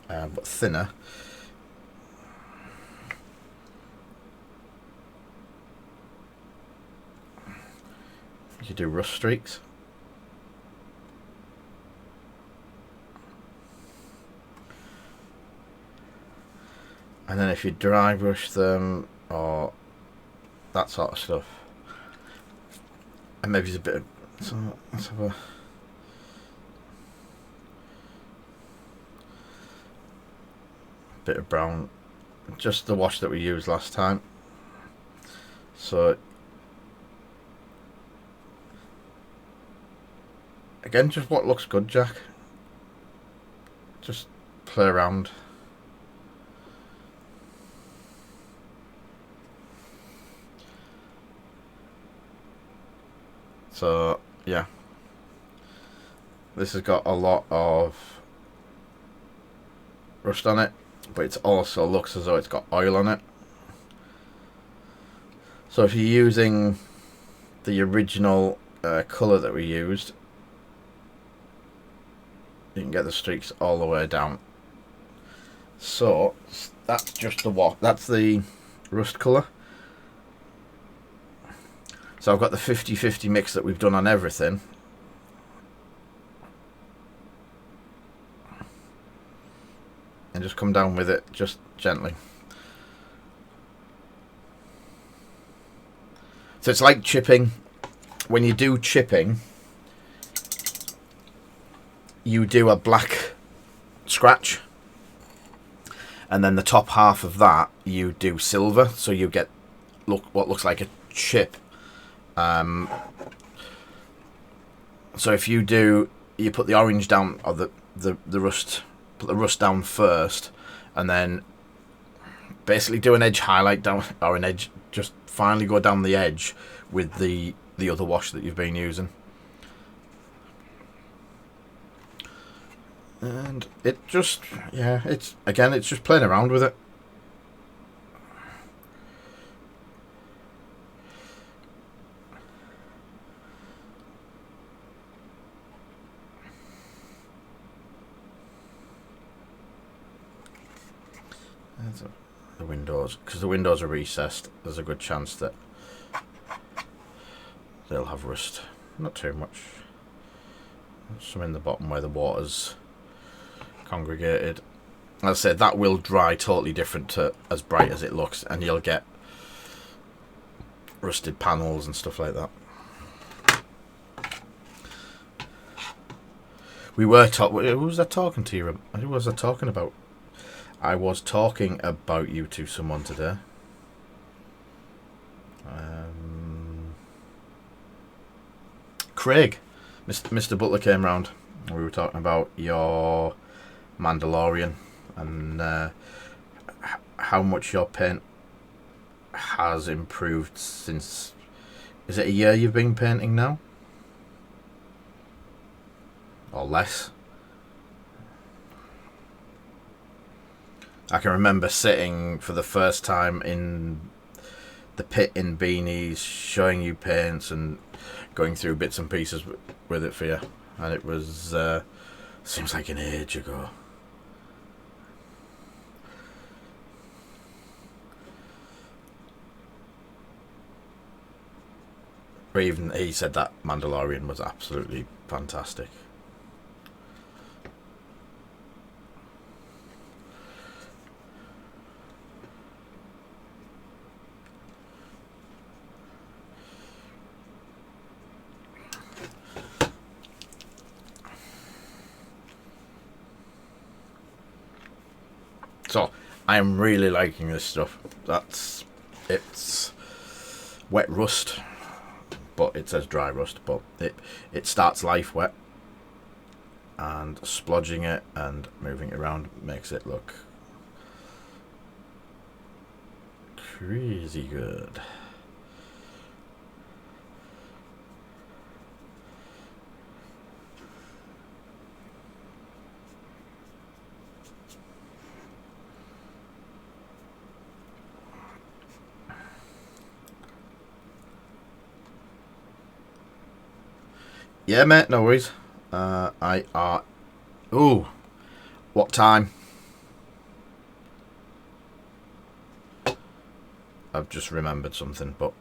but thinner. You do rust streaks. And then if you dry brush them or that sort of stuff, and maybe there's a bit of, so let's have a bit of brown, just the wash that we used last time. So again, just what looks good, Jack. Just play around. So yeah, this has got a lot of rust on it, but it also looks as though it's got oil on it. So if you're using the original colour that we used, you can get the streaks all the way down. So that's just the wash. That's the rust colour. So I've got the 50-50 mix that we've done on everything. and just come down with it just gently. So it's like chipping. When you do chipping, you do a black scratch, and then the top half of that you do silver, so you get what looks like a chip. So if you put the orange down, or the rust, put the rust down first, and then basically do an edge highlight down, or an edge, just finally go down the edge with the other wash that you've been using. And it just, yeah, it's just playing around with it. The windows, because the windows are recessed, there's a good chance that they'll have rust. Not too much. Some in the bottom where the water's congregated. As I said, that will dry totally different to as bright as it looks, and you'll get rusted panels and stuff like that. We were who was I talking to you? Who was I talking about? I was talking about you to someone today. Craig, Mr. Butler came round. We were talking about your Mandalorian and how much your paint has improved since. Is it a year you've been painting now? Or less? I can remember sitting for the first time in the pit in Beanies, showing you paints and going through bits and pieces with it for you, and it was seems like an age ago. But even he said that Mandalorian was absolutely fantastic. So I am really liking this stuff. It's wet rust, but it says dry rust, but it starts life wet, and splodging it and moving it around makes it look crazy good. Yeah, mate, no worries. Ooh, what time? I've just remembered something, but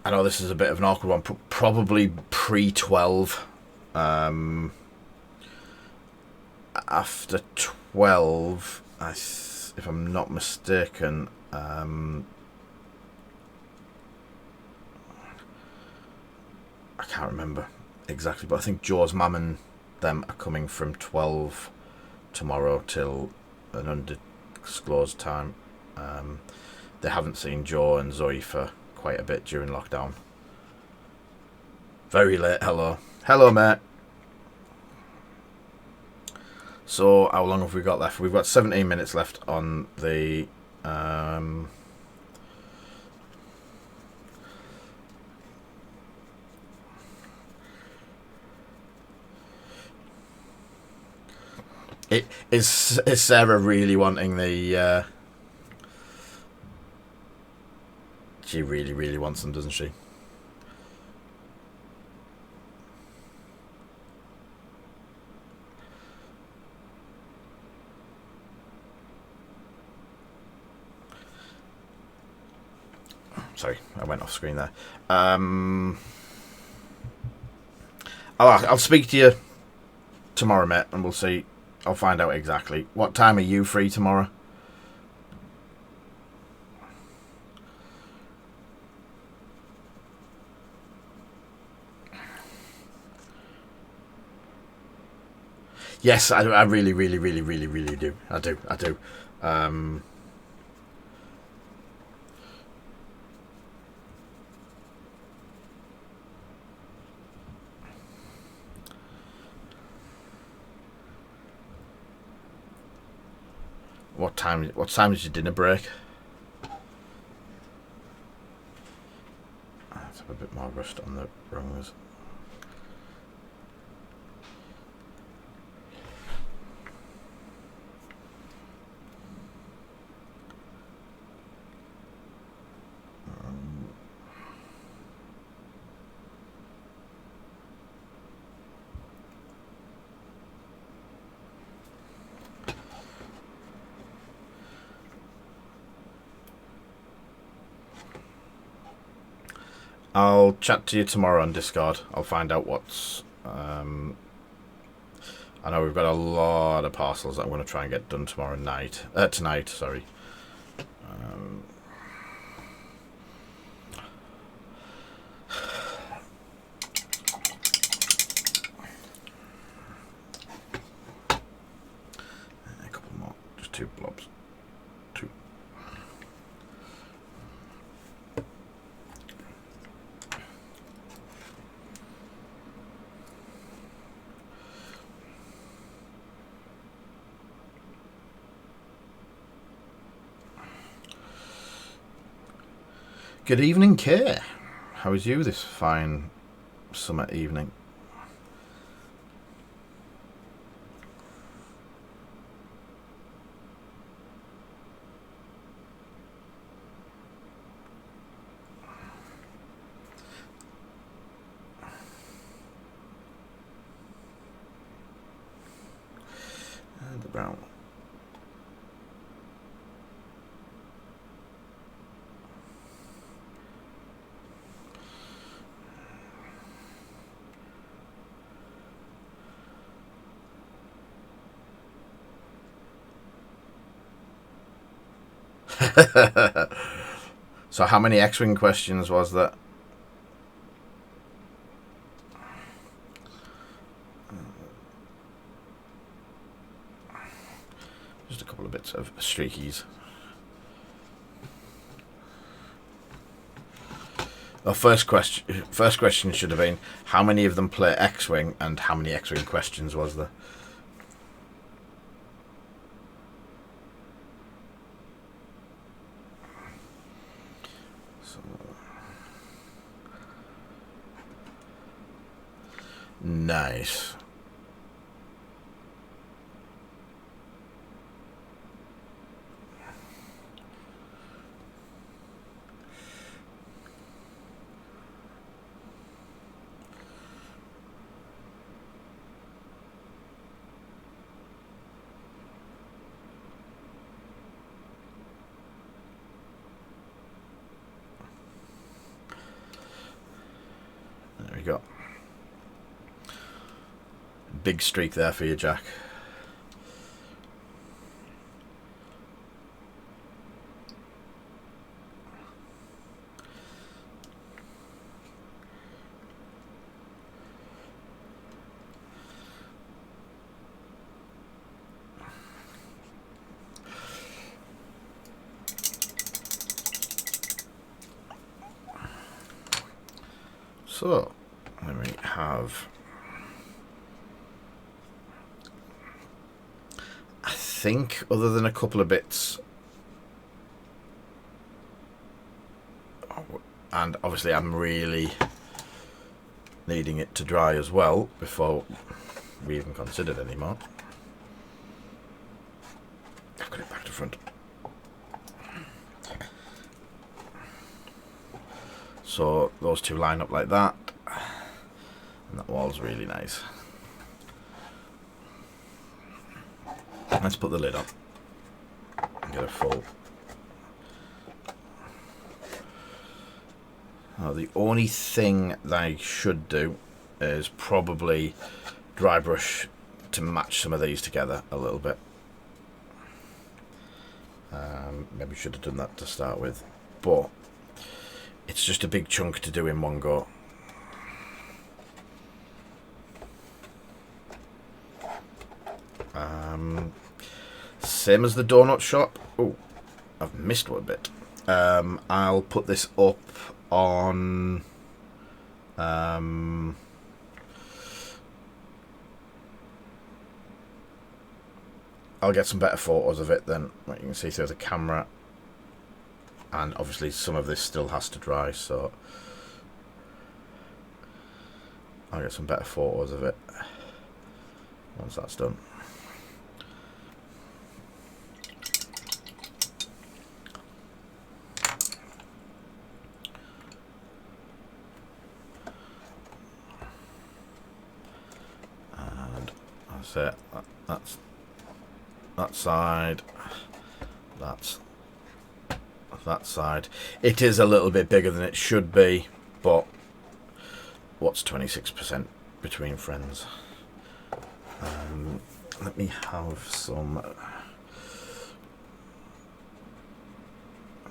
I know this is a bit of an awkward one. Probably pre-12. After 12, if I'm not mistaken, I can't remember exactly, but I think Joe's mum and them are coming from 12 tomorrow till an undisclosed time. They haven't seen Joe and Zoe for quite a bit during lockdown. Very late. Hello, mate. So how long have we got left? We've got 17 minutes left on the is Sarah really wanting the she really wants them, doesn't she? Sorry, I went off screen there. I'll speak to you tomorrow, mate, and we'll see. I'll find out exactly. What time are you free tomorrow? Yes, I really, really, really, really, really do. I do. What time is your dinner break? Let's have a bit more rust on the rungers. I'll chat to you tomorrow on Discord. I'll find out what's... I know we've got a lot of parcels that I'm going to try and get done tomorrow night. Tonight, sorry. A couple more. Just 2 blobs. 2. Good evening, Kay. How is you this fine summer evening? And the brown. So how many X-Wing questions was that? Just a couple of bits of streakies. The first question should have been, how many of them play X-Wing, and how many X-Wing questions was there? Nice. There we go. Big streak there for you, Jack. So, then we have... I think, other than a couple of bits, and obviously I'm really needing it to dry as well before we even considered anymore. I've got it back to front. So those two line up like that, and that wall's really nice. Let's put the lid on and get a full. The only thing that I should do is probably dry brush to match some of these together a little bit. Maybe should have done that to start with, but it's just a big chunk to do in one go. Same as the donut shop. Oh, I've missed one bit. I'll put this up on I'll get some better photos of it then. You can see through the camera, and obviously some of this still has to dry, so I'll get some better photos of it once that's done. That's it. That's that side. That's that side. It is a little bit bigger than it should be, but what's 26% between friends? Let me have some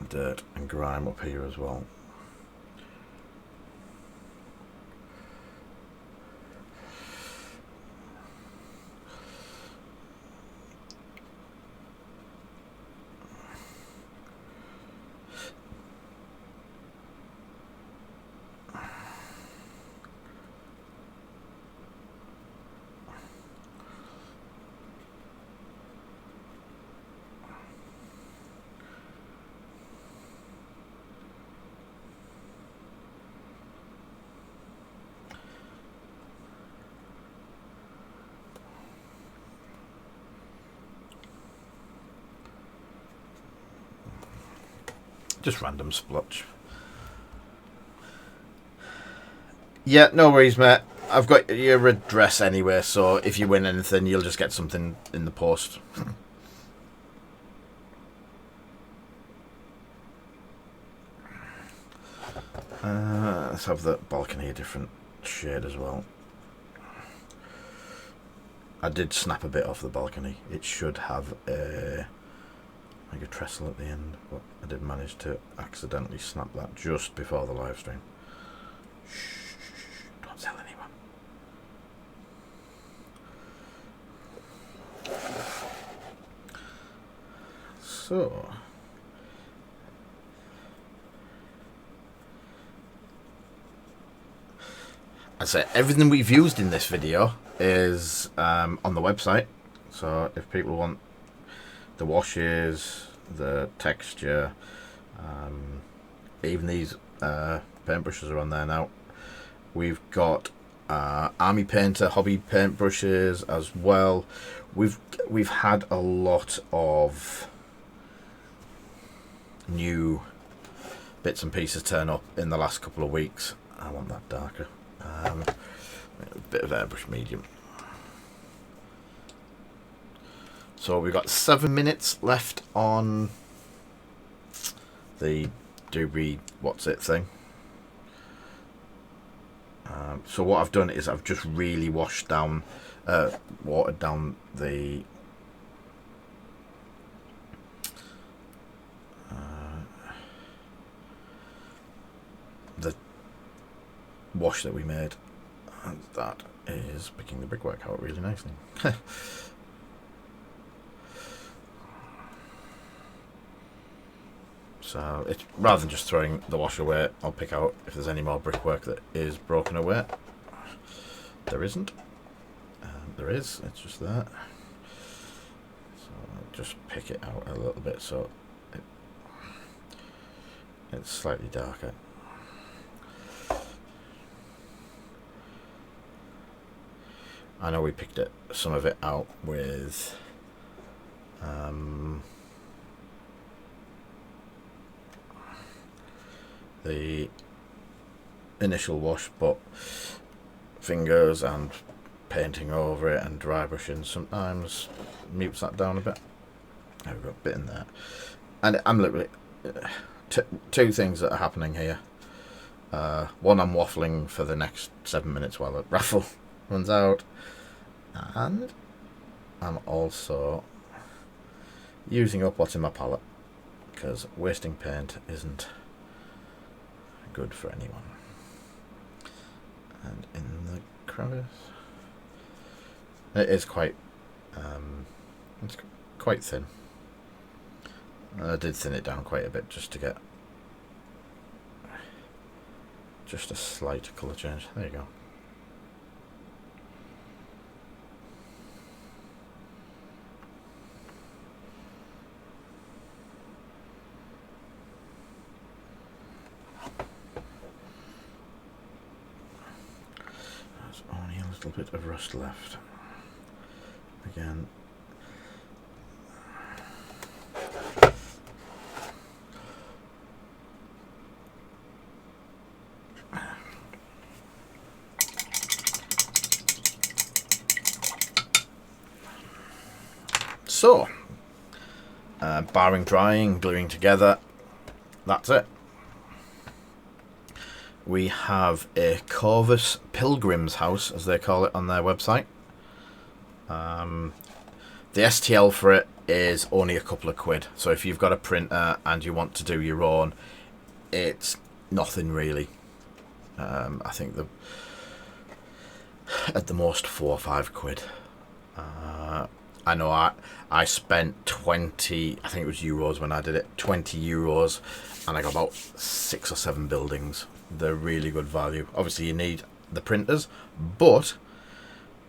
dirt and grime up here as well. Just random splotch. Yeah, no worries, mate. I've got your address anyway, so if you win anything, you'll just get something in the post. Let's have the balcony a different shade as well. I did snap a bit off the balcony. It should have like a trestle at the end, but I did manage to accidentally snap that just before the live stream. Shh, don't tell anyone. So I say everything we've used in this video is on the website, so if people want the washes, the texture, even these paintbrushes are on there now. We've got Army Painter hobby paintbrushes as well. We've had a lot of new bits and pieces turn up in the last couple of weeks. I want that darker. A bit of Airbrush Medium. So we've got 7 minutes left on the doobie what's it thing. So what I've done is I've just really watered down the wash that we made, and that is picking the brickwork out really nicely. So it's rather than just throwing the wash away, I'll pick out if there's any more brickwork that is broken away. There isn't. There is. It's just that. So I'll just pick it out a little bit so it's slightly darker. I know we picked some of it out with the initial wash, but fingers and painting over it and dry brushing sometimes mutes that down a bit. I've got a bit in there, and I'm literally two things that are happening here. One, I'm waffling for the next 7 minutes while the raffle runs out. And I'm also using up what's in my palette, because wasting paint isn't good for anyone. And in the crevice, it is quite it's quite thin. I did thin it down quite a bit just to get just a slight colour change. There you go. There's only a little bit of rust left. Again, so barring drying, gluing together, that's it. We have a Corvus Pilgrims house, as they call it on their website. The STL for it is only a couple of quid. So if you've got a printer and you want to do your own, it's nothing really. I think at the most 4 or 5 quid. I know I spent 20, I think it was euros when I did it, 20 euros, and I got about 6 or 7 buildings. They're really good value. Obviously you need the printers, but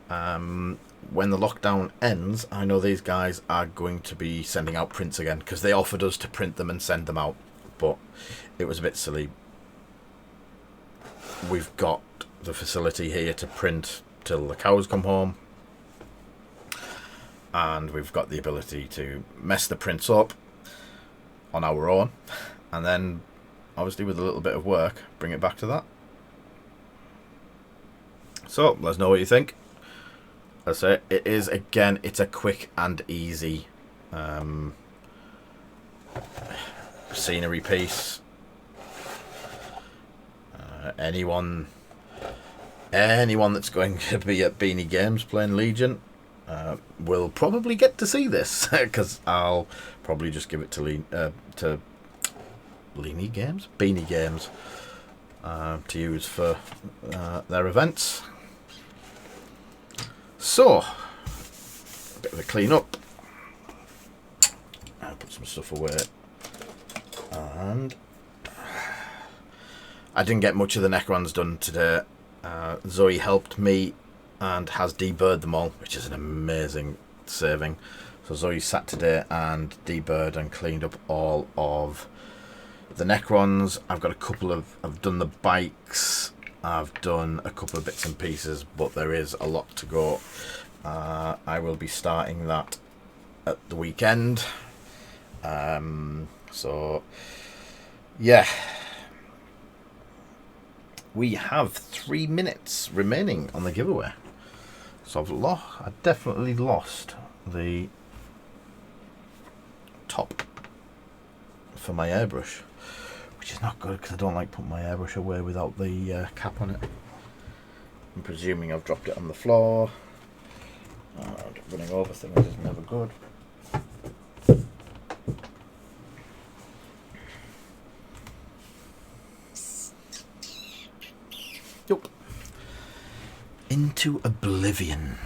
when the lockdown ends, I know these guys are going to be sending out prints again, because they offered us to print them and send them out, but it was a bit silly. We've got the facility here to print till the cows come home, and we've got the ability to mess the prints up on our own, and then obviously with a little bit of work bring it back to that. So let us know what you think. As I say, it is, again, it's a quick and easy scenery piece. Anyone that's going to be at Beanie Games playing Legion will probably get to see this, because I'll probably just give it to Beanie Games to use for their events. So, a bit of a clean up. I'll put some stuff away. And I didn't get much of the Necrons done today. Zoe helped me and has deburred them all, which is an amazing saving. So Zoe sat today and deburred and cleaned up all of the Necrons. I've got a couple of, I've done the bikes, I've done a couple of bits and pieces, but there is a lot to go. I will be starting that at the weekend. So yeah, we have 3 minutes remaining on the giveaway. So I definitely lost the top for my airbrush, which is not good because I don't like putting my airbrush away without the cap on it. I'm presuming I've dropped it on the floor. Running over things is never good. Yup. Into oblivion.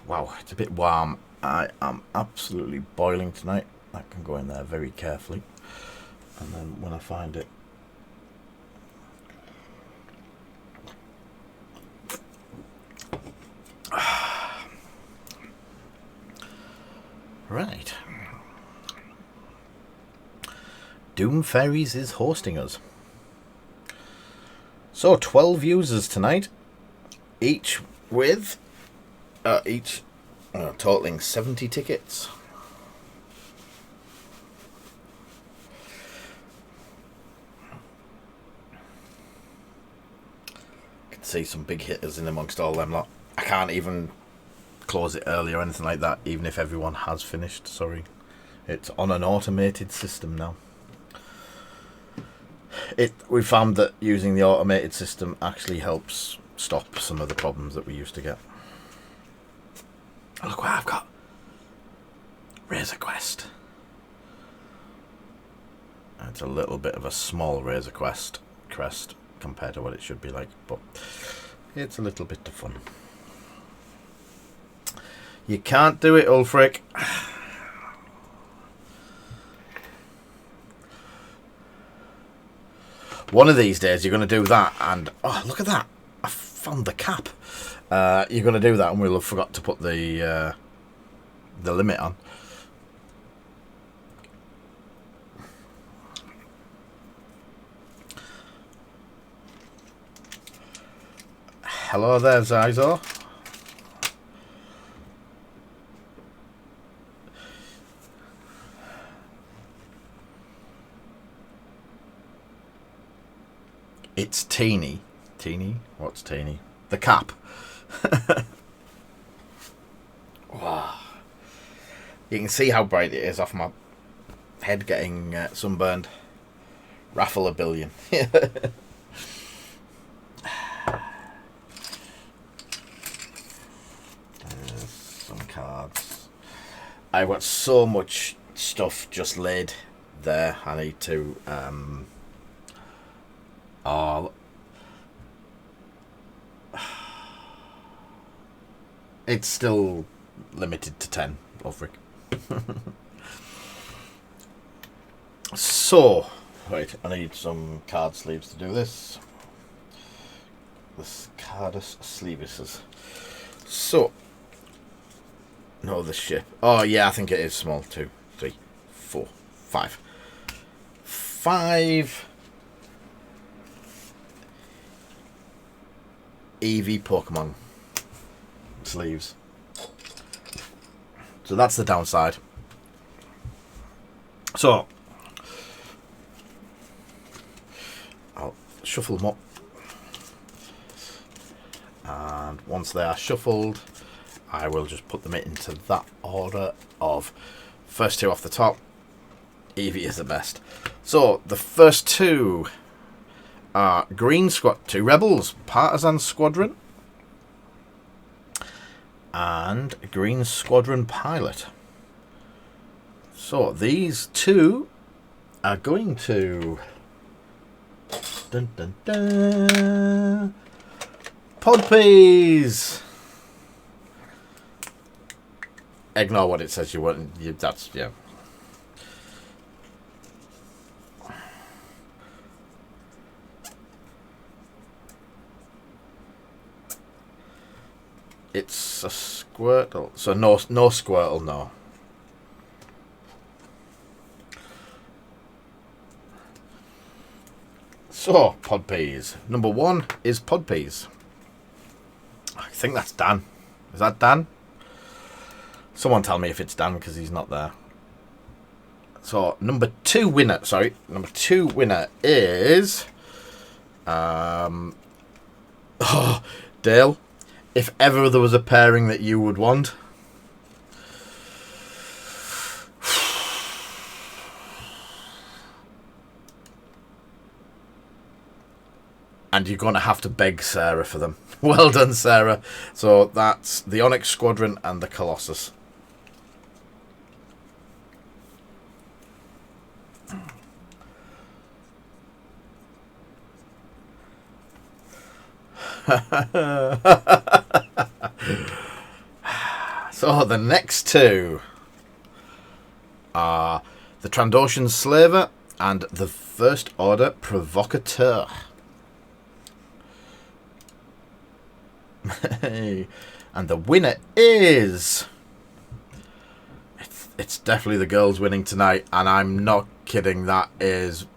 Wow, it's a bit warm. I am absolutely boiling tonight. I can go in there very carefully, and then when I find it, right. Doom Fairies is hosting us. So 12 users tonight, each with totaling 70 tickets. see some big hitters in amongst all them lot. I can't even close it early or anything like that, even if everyone has finished. Sorry. It's on an automated system now. We found that using the automated system actually helps stop some of the problems that we used to get. Oh, look what I've got. Razor Quest. It's a little bit of a small Razor crest compared to what it should be like, but it's a little bit of fun. You can't do it, Ulfric. One of these days you're going to do that, and oh, look at that! I found the cap. You're going to do that, and we'll have forgot to put the limit on. Hello there, Zyzor. It's teeny. Teeny? What's teeny? The cap. Wow. You can see how bright it is off my head getting sunburned. Raffle a billion. Some cards. I've got so much stuff just laid there. I need to it's still limited to 10, Ulfric. So, right, I need some card sleeves to do this. This Cardus sleeves. So, no, the ship. Oh, yeah, I think it is small. 2, 3, 4, 5. 5 EV Pokemon sleeves. So that's the downside. So I'll shuffle them up, and once they are shuffled, I will just put them into that order of first 2 off the top. Eevee is the best. So the first 2 are Green Squad, 2 Rebels, Partisan Squadron, and Green Squadron Pilot. So these 2 are going to dun, dun, dun, Podpeas. Ignore what it says you want. That's, yeah. It's a Squirtle. So no Squirtle, no. So, Podpeas. Number 1 is Podpeas. I think that's Dan. Is that Dan? Someone tell me if it's Dan, because he's not there. So, number 2 winner is oh, Dale. If ever there was a pairing that you would want. And you're going to have to beg Sarah for them. Well done, Sarah. So that's the Onyx Squadron and the Colossus. So the next 2 are the Transocean Slaver and the First Order Provocateur. And the winner is... It's definitely the girls winning tonight, and I'm not kidding. That is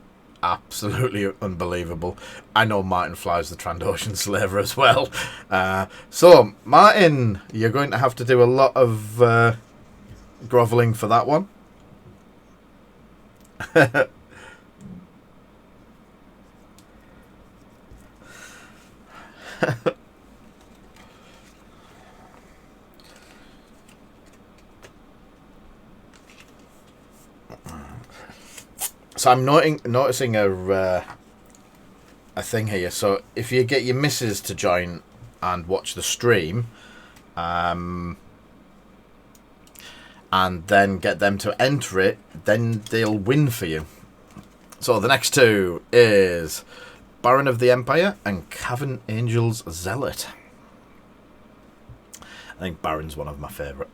absolutely unbelievable. I know Martin flies the Transocean Slaver as well. So, Martin, you're going to have to do a lot of grovelling for that one. So I'm noticing a thing here. So if you get your missus to join and watch the stream, and then get them to enter it, then they'll win for you. So the next two is Baron of the Empire and Cavern Angel's Zealot. I think Baron's one of my favourite.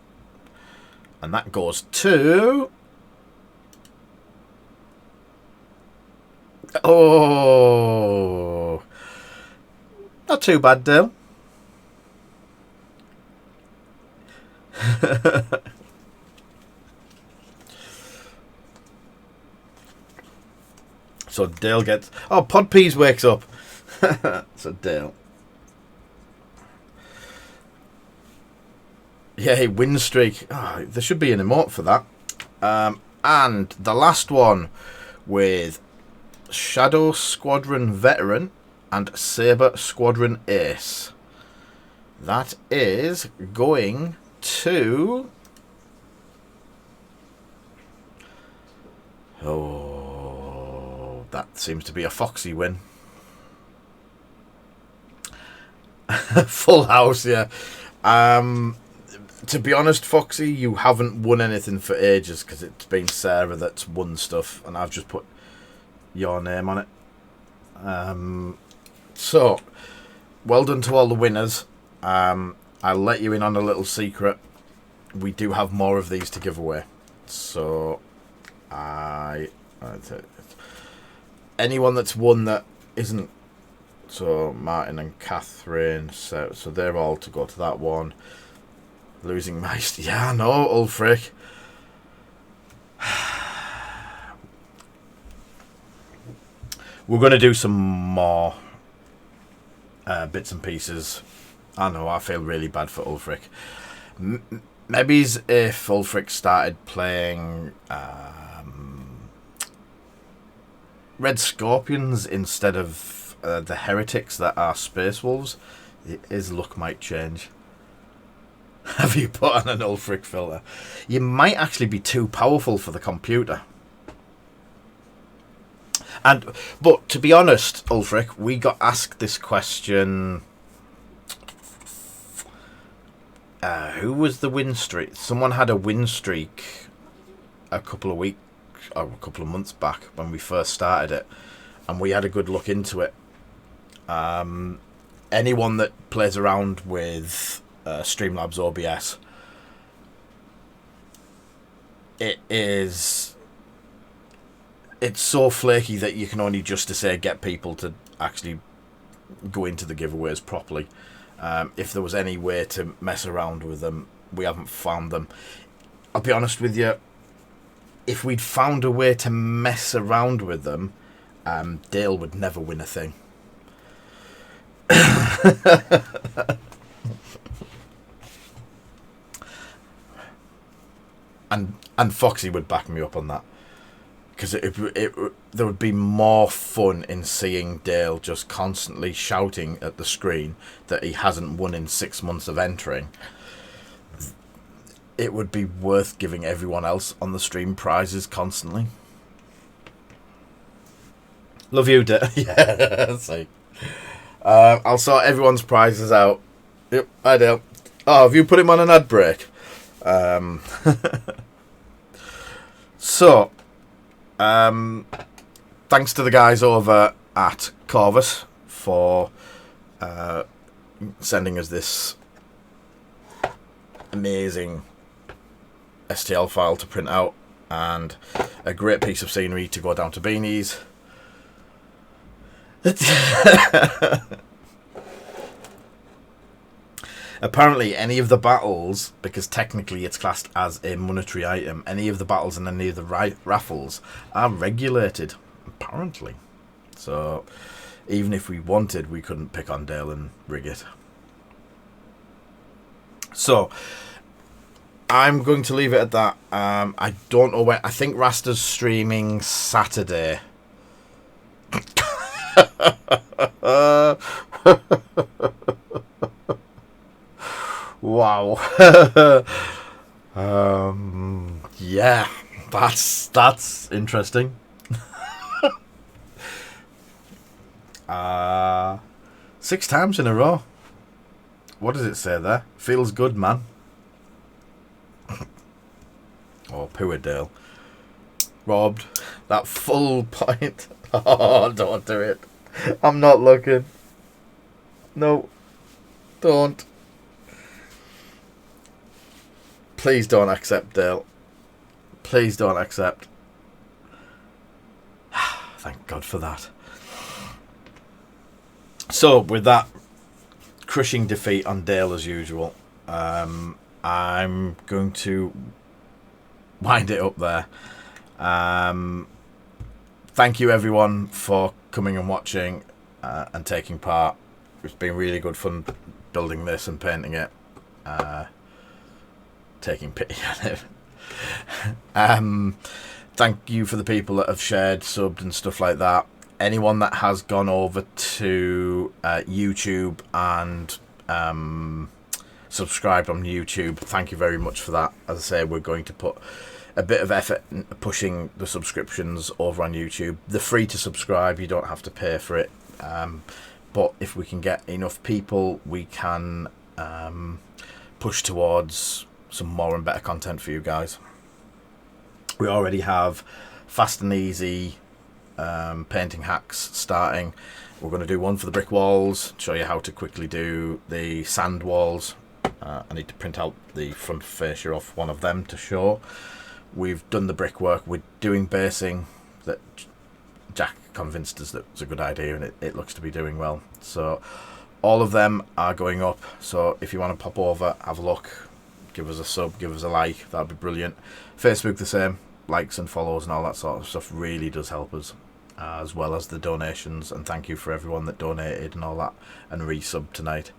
And that goes to... Oh, not too bad, Dale. So Dale gets... Oh, Podpeas wakes up. So Dale. Yeah, win streak. Oh, there should be an emote for that. And the last one with Shadow Squadron Veteran and Saber Squadron Ace. That is going to... Oh, that seems to be a Foxy win. Full house, yeah. To be honest, Foxy, you haven't won anything for ages because it's been Sarah that's won stuff, and I've just put your name on it. So, well done to all the winners. I'll let you in on a little secret. We do have more of these to give away. So, anyone that's won that isn't... So, Martin and Catherine, so they're all to go to that one. Losing Meister. Yeah, I know, Ulfric. We're going to do some more bits and pieces. I know, I feel really bad for Ulfric. Maybe if Ulfric started playing Red Scorpions instead of the Heretics that are Space Wolves, his luck might change. Have you put on an Ulfric filter? You might actually be too powerful for the computer. But to be honest, Ulfric, we got asked this question. Who was the win streak? Someone had a win streak a couple of weeks or a couple of months back when we first started it, and we had a good look into it. Anyone that plays around with Streamlabs OBS, it's so flaky that you can only just to say get people to actually go into the giveaways properly. If there was any way to mess around with them, we haven't found them. I'll be honest with you, if we'd found a way to mess around with them, Dale would never win a thing. And Foxy would back me up on that, because there would be more fun in seeing Dale just constantly shouting at the screen that he hasn't won in 6 months of entering. It would be worth giving everyone else on the stream prizes constantly. Love you, Dale. Yeah, see. I'll sort everyone's prizes out. Yep, hi Dale. Oh, have you put him on an ad break? So, thanks to the guys over at Corvus for sending us this amazing STL file to print out, and a great piece of scenery to go down to Beanie's. Apparently, any of the battles, because technically it's classed as a monetary item, any of the battles and any of the raffles are regulated, apparently. So, even if we wanted, we couldn't pick on Dale and rig it. So, I'm going to leave it at that. I don't know when. I think Rasta's streaming Saturday. Wow. Yeah, that's interesting. 6 times in a row. What does it say there? Feels good, man. Oh, poor Dale. Robbed. That full point. Oh, don't do it. I'm not looking. No. Don't. Please don't accept, Dale. Please don't accept. Thank God for that. So, with that crushing defeat on Dale as usual, I'm going to wind it up there. Thank you everyone for coming and watching and taking part. It's been really good fun building this and painting it. Taking pity on it. Thank you for the people that have shared, subbed and stuff like that. Anyone that has gone over to YouTube and subscribed on YouTube, thank you very much for that. As I say, we're going to put a bit of effort in pushing the subscriptions over on YouTube. They're free to subscribe, you don't have to pay for it. But if we can get enough people, we can push towards some more and better content for you guys. We already have fast and easy painting hacks starting. We're going to do one for the brick walls, show you how to quickly do the sand walls. I need to print out the front fascia off one of them to show. We've done the brickwork. We're doing basing that Jack convinced us that was a good idea, and it looks to be doing well. So all of them are going up. So if you want to pop over, have a look, give us a sub, give us a like, that'd be brilliant. Facebook the same, likes and follows and all that sort of stuff really does help us, as well as the donations. And thank you for everyone that donated and all that and resub tonight.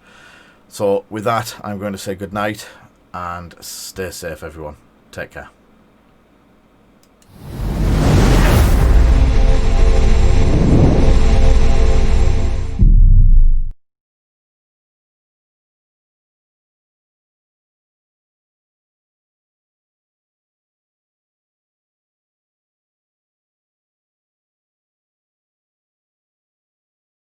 So with that, I'm going to say good night and stay safe everyone. Take care.